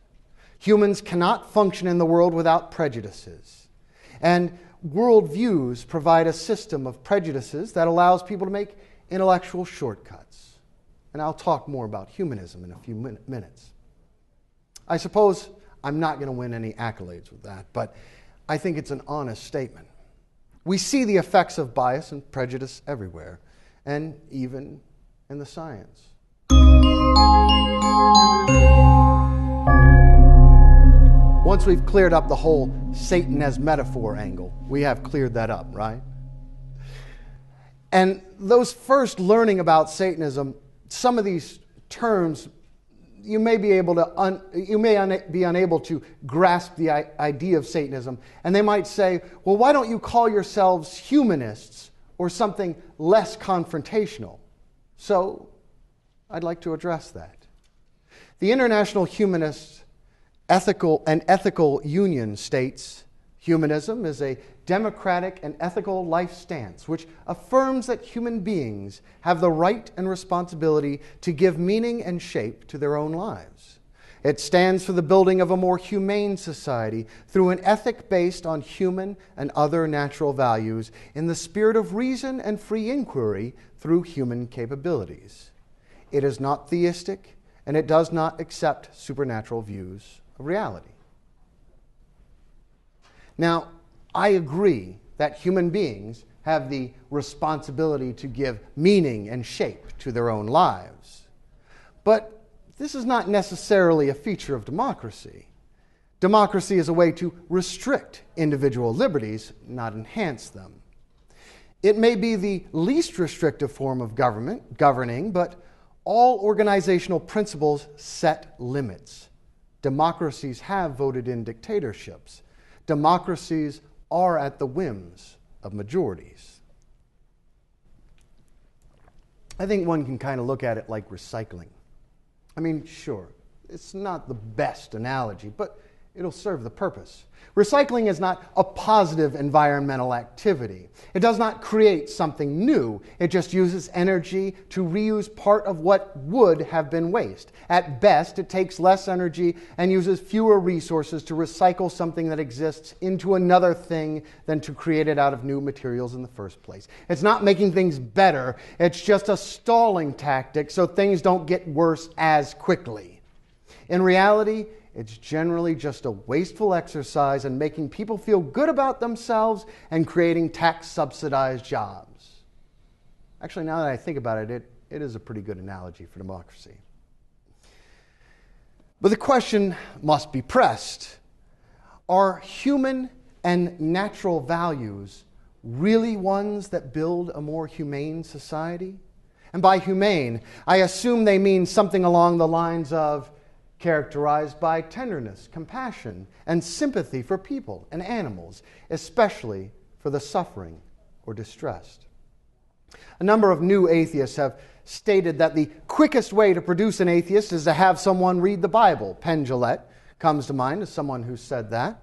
Humans cannot function in the world without prejudices. And worldviews provide a system of prejudices that allows people to make intellectual shortcuts. And I'll talk more about humanism in a few minutes. I suppose I'm not going to win any accolades with that, but I think it's an honest statement. We see the effects of bias and prejudice everywhere, and even in the science. Once we've cleared up the whole Satan as metaphor angle, we have cleared that up, right? And those first learning about Satanism, some of these terms, you may be unable to grasp the idea of Satanism, and they might say, well, why don't you call yourselves humanists or something less confrontational? So, I'd like to address that. The International Humanist Ethical Union states, humanism is a democratic and ethical life stance which affirms that human beings have the right and responsibility to give meaning and shape to their own lives. It stands for the building of a more humane society through an ethic based on human and other natural values in the spirit of reason and free inquiry through human capabilities. It is not theistic and it does not accept supernatural views of reality. Now, I agree that human beings have the responsibility to give meaning and shape to their own lives. But this is not necessarily a feature of democracy. Democracy is a way to restrict individual liberties, not enhance them. It may be the least restrictive form of governing, but all organizational principles set limits. Democracies have voted in dictatorships. Democracies are at the whims of majorities. I think one can kind of look at it like recycling. I mean, sure, it's not the best analogy, but it'll serve the purpose. Recycling is not a positive environmental activity. It does not create something new. It just uses energy to reuse part of what would have been waste. At best, it takes less energy and uses fewer resources to recycle something that exists into another thing than to create it out of new materials in the first place. It's not making things better. It's just a stalling tactic so things don't get worse as quickly. In reality, it's generally just a wasteful exercise in making people feel good about themselves and creating tax-subsidized jobs. Actually, now that I think about it, it is a pretty good analogy for democracy. But the question must be pressed. Are human and natural values really ones that build a more humane society? And by humane, I assume they mean something along the lines of characterized by tenderness, compassion, and sympathy for people and animals, especially for the suffering or distressed. A number of new atheists have stated that the quickest way to produce an atheist is to have someone read the Bible. Penn Jillette comes to mind as someone who said that.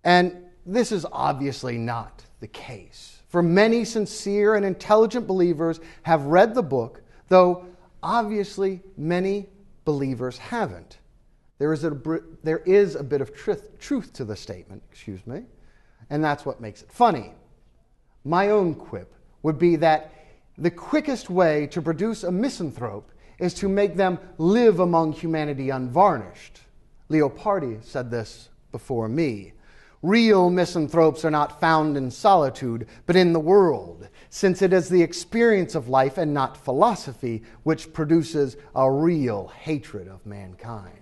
And this is obviously not the case. For many sincere and intelligent believers have read the book, though obviously many believers haven't. There is a bit of truth to the statement, and that's what makes it funny. My own quip would be that the quickest way to produce a misanthrope is to make them live among humanity unvarnished. Leopardi said this before me. Real misanthropes are not found in solitude, but in the world, since it is the experience of life and not philosophy which produces a real hatred of mankind.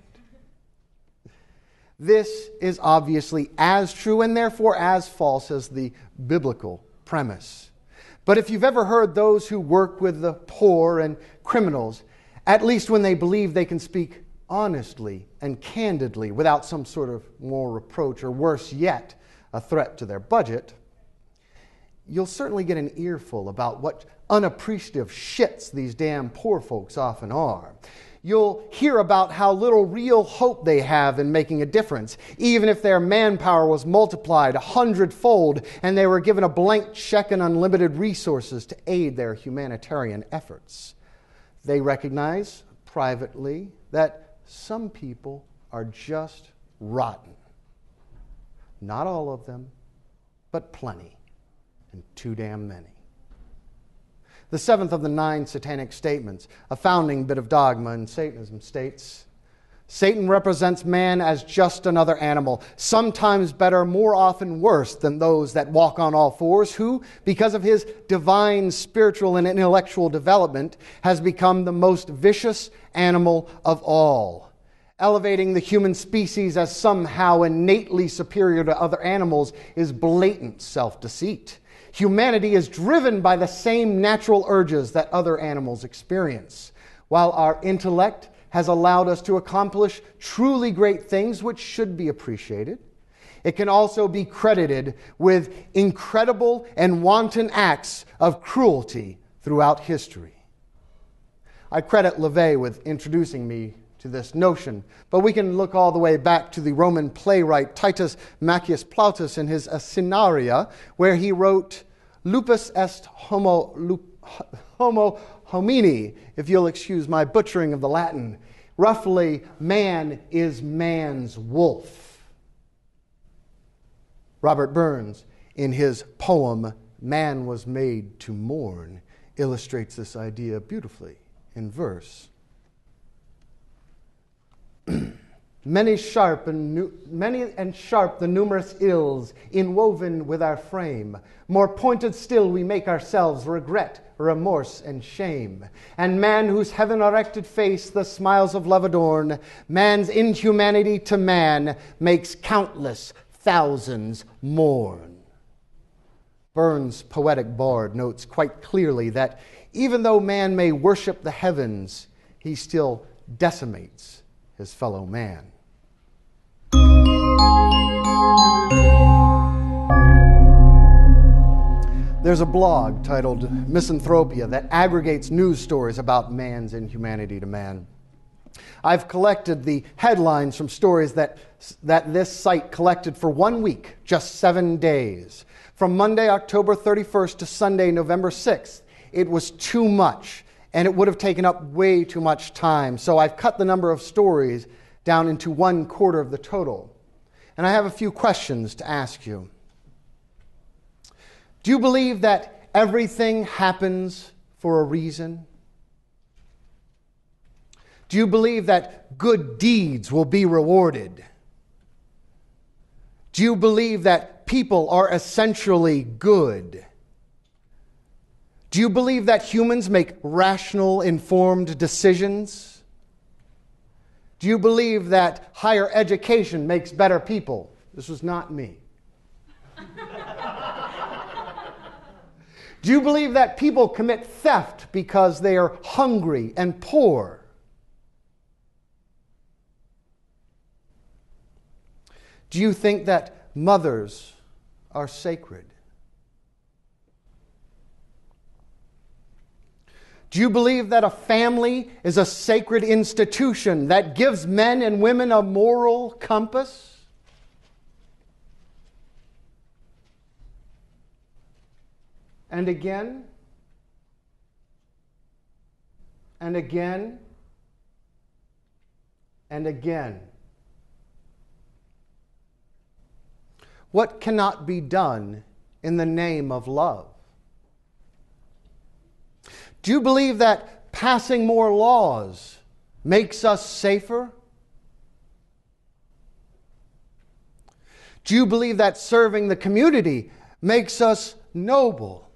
This is obviously as true and therefore as false as the biblical premise. But if you've ever heard those who work with the poor and criminals, at least when they believe they can speak honestly and candidly without some sort of moral reproach or worse yet, a threat to their budget, you'll certainly get an earful about what unappreciative shits these damn poor folks often are. You'll hear about how little real hope they have in making a difference, even if their manpower was multiplied 100-fold and they were given a blank check and unlimited resources to aid their humanitarian efforts. They recognize privately that some people are just rotten. Not all of them, but plenty, and too damn many. The seventh of the 9 satanic statements, a founding bit of dogma in Satanism, states, Satan represents man as just another animal, sometimes better, more often worse than those that walk on all fours, who, because of his divine spiritual and intellectual development, has become the most vicious animal of all. Elevating the human species as somehow innately superior to other animals is blatant self-deceit. Humanity is driven by the same natural urges that other animals experience, while our intellect has allowed us to accomplish truly great things which should be appreciated. It can also be credited with incredible and wanton acts of cruelty throughout history. I credit LaVey with introducing me to this notion, but we can look all the way back to the Roman playwright Titus Maccius Plautus in his Asinaria, where he wrote, Lupus est homo homini, if you'll excuse my butchering of the Latin. Roughly, man is man's wolf. Robert Burns, in his poem, Man Was Made to Mourn, illustrates this idea beautifully in verse. Many and sharp the numerous ills inwoven with our frame. More pointed still we make ourselves regret, remorse, and shame. And man whose heaven-erected face the smiles of love adorn, man's inhumanity to man makes countless thousands mourn. Burns' poetic bard notes quite clearly that even though man may worship the heavens, he still decimates his fellow man. There's a blog titled Misanthropia that aggregates news stories about man's inhumanity to man. I've collected the headlines from stories that this site collected for 1 week, just 7 days. From Monday, October 31st to Sunday, November 6th. It was too much, and it would have taken up way too much time. So I've cut the number of stories down into 1/4 of the total. And I have a few questions to ask you. Do you believe that everything happens for a reason? Do you believe that good deeds will be rewarded? Do you believe that people are essentially good? Do you believe that humans make rational, informed decisions? Do you believe that higher education makes better people? This was not me. Do you believe that people commit theft because they are hungry and poor? Do you think that mothers are sacred? Do you believe that a family is a sacred institution that gives men and women a moral compass? And again, and again, and again. What cannot be done in the name of love? Do you believe that passing more laws makes us safer? Do you believe that serving the community makes us noble?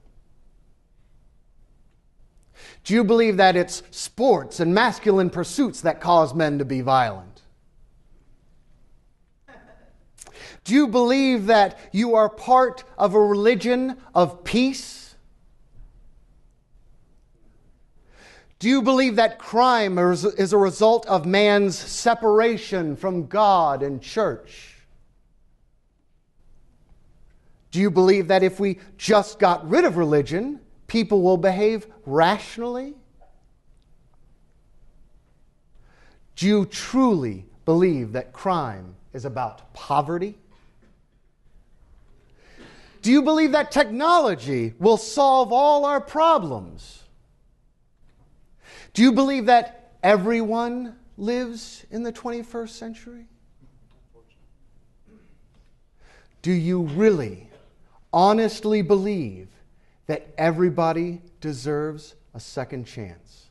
Do you believe that it's sports and masculine pursuits that cause men to be violent? Do you believe that you are part of a religion of peace? Do you believe that crime is a result of man's separation from God and church? Do you believe that if we just got rid of religion, people will behave rationally? Do you truly believe that crime is about poverty? Do you believe that technology will solve all our problems? Do you believe that everyone lives in the 21st century? Do you really, honestly believe that everybody deserves a second chance?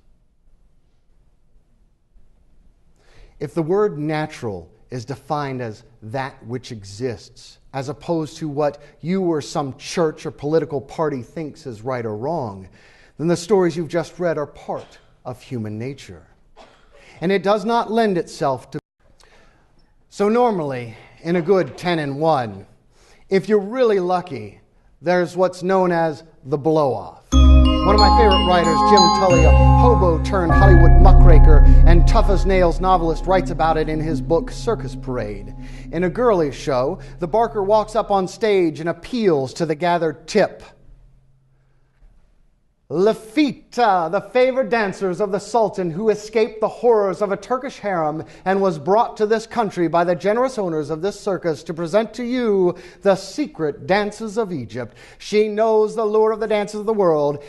If the word natural is defined as that which exists, as opposed to what you or some church or political party thinks is right or wrong, then the stories you've just read are part of human nature. And it does not lend itself to... So normally, in a good 10-1, if you're really lucky, there's what's known as the blow-off. One of my favorite writers, Jim Tully, a hobo-turned-Hollywood muckraker and tough-as-nails novelist, writes about it in his book, Circus Parade. In a girlish show, the barker walks up on stage and appeals to the gathered tip. Lafita, the favored dancers of the Sultan who escaped the horrors of a Turkish harem and was brought to this country by the generous owners of this circus to present to you the secret dances of Egypt. She knows the lure of the dances of the world.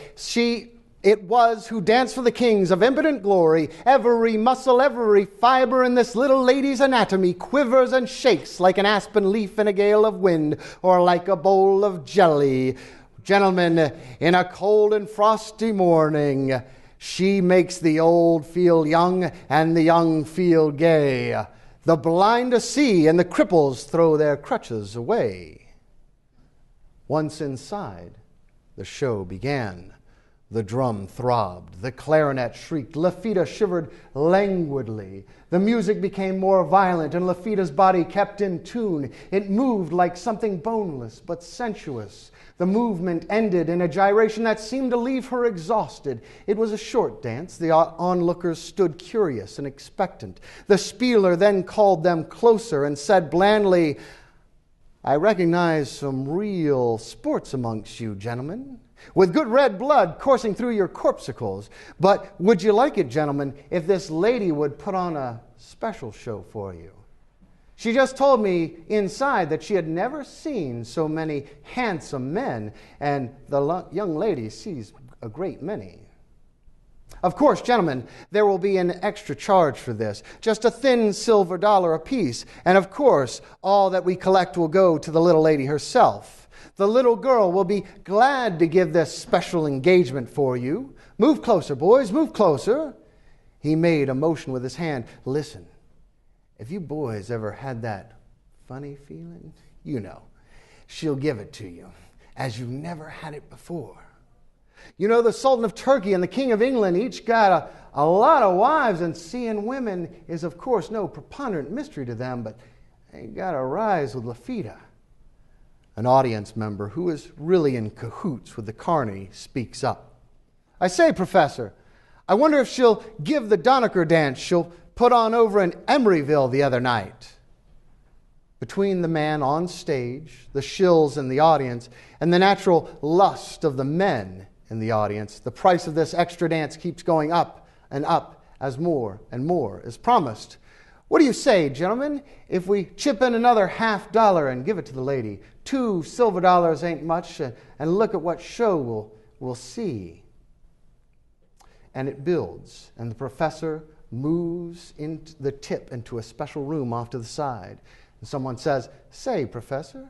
It was who danced for the kings of impotent glory. Every muscle, every fiber in this little lady's anatomy quivers and shakes like an aspen leaf in a gale of wind or like a bowl of jelly. Gentlemen, in a cold and frosty morning, She makes the old feel young and the young feel gay. The blind see and the cripples throw their crutches away. Once inside, the show began. The drum throbbed, the clarinet shrieked, Lafita shivered languidly. The music became more violent, and Lafita's body kept in tune. It moved like something boneless but sensuous. The movement ended in a gyration that seemed to leave her exhausted. It was a short dance. The onlookers stood curious and expectant. The spieler then called them closer and said blandly, "I recognize some real sports amongst you, gentlemen, with good red blood coursing through your corpuscles. But would you like it, gentlemen, if this lady would put on a special show for you? She just told me inside that she had never seen so many handsome men, and the young lady sees a great many. Of course, gentlemen, there will be an extra charge for this, just a thin silver dollar apiece, and of course, all that we collect will go to the little lady herself. The little girl will be glad to give this special engagement for you. Move closer, boys, move closer." He made a motion with his hand. "Listen, if you boys ever had that funny feeling, you know, she'll give it to you as you never had it before. You know, the Sultan of Turkey and the King of England each got a lot of wives, and seeing women is, of course, no preponderant mystery to them, but they got a rise with Lafita." An audience member who is really in cahoots with the carny speaks up. "I say, Professor, I wonder if she'll give the Donecker dance she'll put on over in Emeryville the other night." Between the man on stage, the shills in the audience, and the natural lust of the men in the audience, the price of this extra dance keeps going up and up as more and more is promised. "What do you say, gentlemen, if we chip in another $50 and give it to the lady? 2 silver dollars ain't much, and look at what show we'll see." And it builds, and the professor moves into the tip into a special room off to the side. And someone says, "Say, Professor,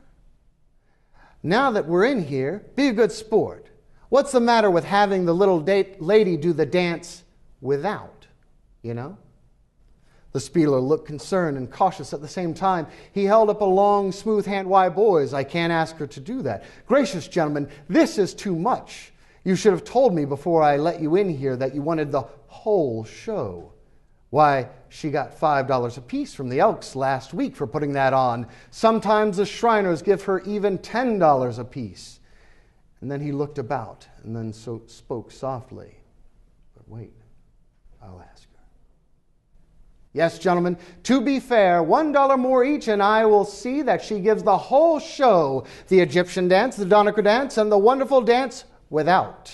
now that we're in here, be a good sport. What's the matter with having the little lady do the dance without, you know?" The spieler looked concerned and cautious at the same time. He held up a long, smooth hand. "Why, boys, I can't ask her to do that. Gracious gentlemen, this is too much. You should have told me before I let you in here that you wanted the whole show. Why, she got $5 apiece from the Elks last week for putting that on. Sometimes the Shriners give her even $10 apiece." And then he looked about and then spoke softly. "But wait, I'll ask her. Yes, gentlemen, to be fair, $1 more each, and I will see that she gives the whole show, the Egyptian dance, the Donecker dance, and the wonderful dance without.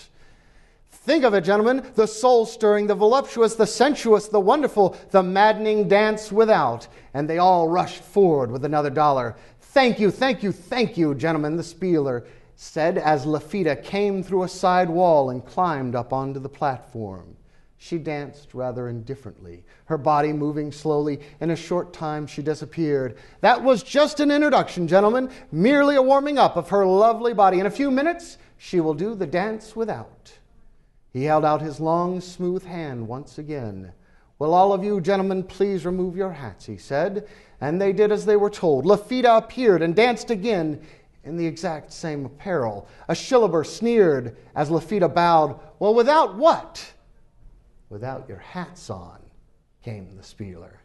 Think of it, gentlemen, the soul-stirring, the voluptuous, the sensuous, the wonderful, the maddening dance without." And they all rushed forward with another dollar. "Thank you, thank you, thank you, gentlemen," the spieler said as Lafita came through a side wall and climbed up onto the platform. She danced rather indifferently, her body moving slowly. In a short time, she disappeared. That was just an introduction, gentlemen, merely a warming up of her lovely body. In a few minutes, she will do the dance without. He held out his long, smooth hand once again. "Will all of you gentlemen please remove your hats," he said. And they did as they were told. Lafita appeared and danced again in the exact same apparel. A shillaber sneered as Lafita bowed. "Well, without what?" "Without your hats on," came the spieler.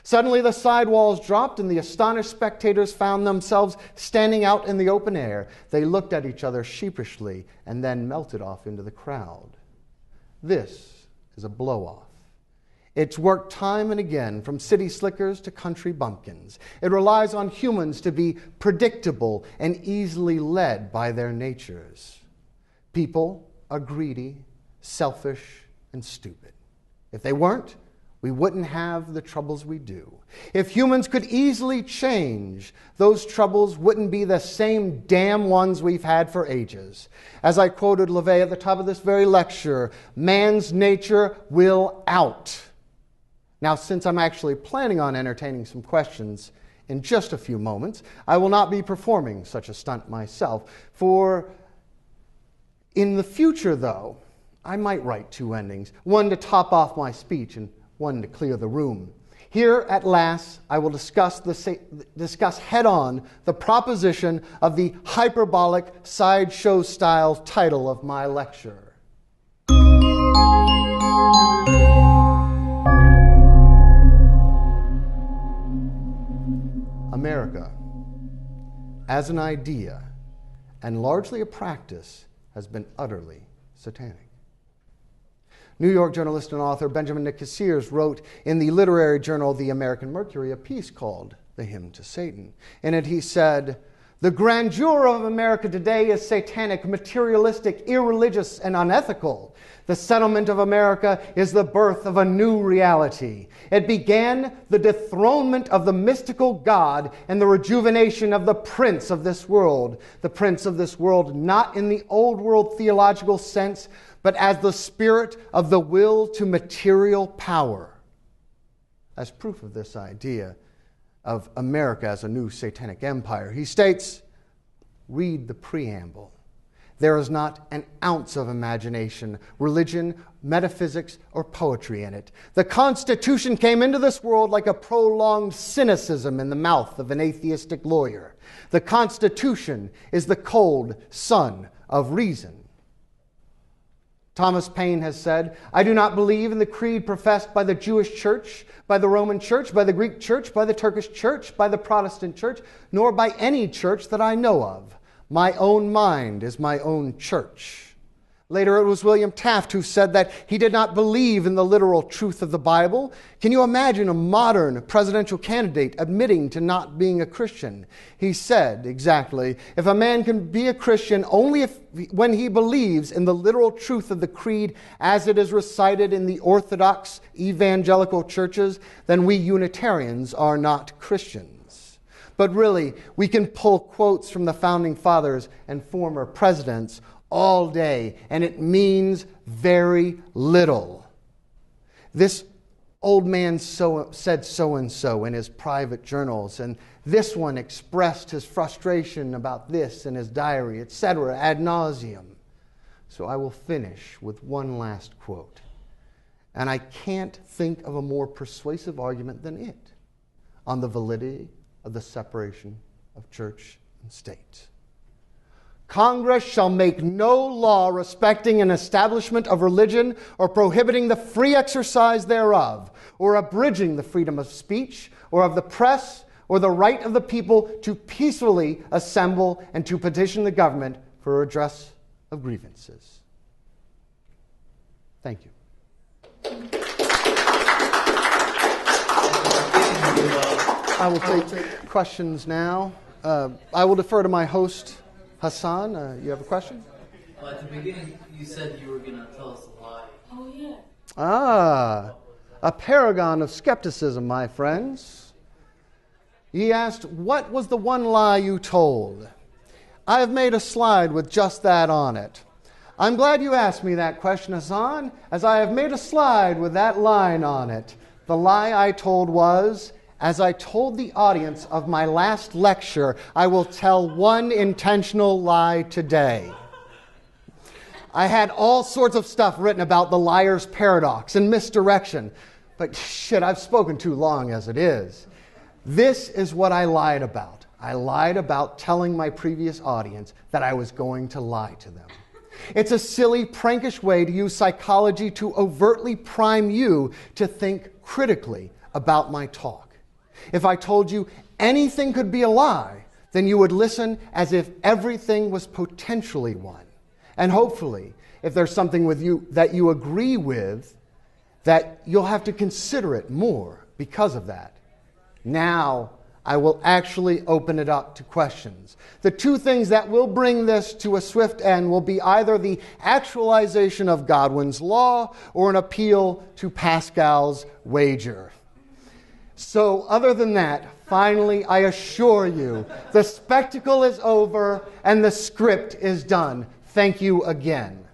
Suddenly the side walls dropped and the astonished spectators found themselves standing out in the open air. They looked at each other sheepishly and then melted off into the crowd. This is a blow-off. It's worked time and again from city slickers to country bumpkins. It relies on humans to be predictable and easily led by their natures. People are greedy, selfish, and stupid. If they weren't, we wouldn't have the troubles we do. If humans could easily change, those troubles wouldn't be the same damn ones we've had for ages. As I quoted LaVey at the top of this very lecture, man's nature will out. Now, since I'm actually planning on entertaining some questions in just a few moments, I will not be performing such a stunt myself. For in the future, though, I might write two endings, one to top off my speech and one to clear the room. Here, at last, I will discuss head-on the proposition of the hyperbolic sideshow-style title of my lecture. America, as an idea and largely a practice, has been utterly satanic. New York journalist and author Benjamin Nick Sears wrote in the literary journal The American Mercury a piece called The Hymn to Satan. In it he said, "The grandeur of America today is satanic, materialistic, irreligious, and unethical. The settlement of America is the birth of a new reality. It began the dethronement of the mystical God and the rejuvenation of the prince of this world. The prince of this world not in the old world theological sense, but as the spirit of the will to material power." As proof of this idea of America as a new satanic empire, he states, read the preamble. There is not an ounce of imagination, religion, metaphysics, or poetry in it. The Constitution came into this world like a prolonged cynicism in the mouth of an atheistic lawyer. The Constitution is the cold sun of reason. Thomas Paine has said, "I do not believe in the creed professed by the Jewish church, by the Roman church, by the Greek church, by the Turkish church, by the Protestant church, nor by any church that I know of. My own mind is my own church." Later, it was William Taft who said that he did not believe in the literal truth of the Bible. Can you imagine a modern presidential candidate admitting to not being a Christian? He said, exactly, if a man can be a Christian only when he believes in the literal truth of the creed as it is recited in the Orthodox evangelical churches, then we Unitarians are not Christians. But really, we can pull quotes from the Founding Fathers and former presidents all day, and it means very little. This old man said so-and-so in his private journals, and this one expressed his frustration about this in his diary, etc., ad nauseum. So I will finish with one last quote. And I can't think of a more persuasive argument than it on the validity of the separation of church and state. Congress shall make no law respecting an establishment of religion or prohibiting the free exercise thereof, or abridging the freedom of speech or of the press or the right of the people to peacefully assemble and to petition the government for redress of grievances. Thank you. I will take questions now. I will defer to my host, Hassan, you have a question? At the beginning, you said you were going to tell us a lie. Oh, yeah. A paragon of skepticism, my friends. He asked, what was the one lie you told? I have made a slide with just that on it. I'm glad you asked me that question, Hassan, as I have made a slide with that line on it. The lie I told was, as I told the audience of my last lecture, I will tell one intentional lie today. I had all sorts of stuff written about the liar's paradox and misdirection, but shit, I've spoken too long as it is. This is what I lied about. I lied about telling my previous audience that I was going to lie to them. It's a silly, prankish way to use psychology to overtly prime you to think critically about my talk. If I told you anything could be a lie, then you would listen as if everything was potentially one. And hopefully, if there's something with you that you agree with, that you'll have to consider it more because of that. Now, I will actually open it up to questions. The two things that will bring this to a swift end will be either the actualization of Godwin's law or an appeal to Pascal's wager. So other than that, finally, I assure you, the spectacle is over and the script is done. Thank you again.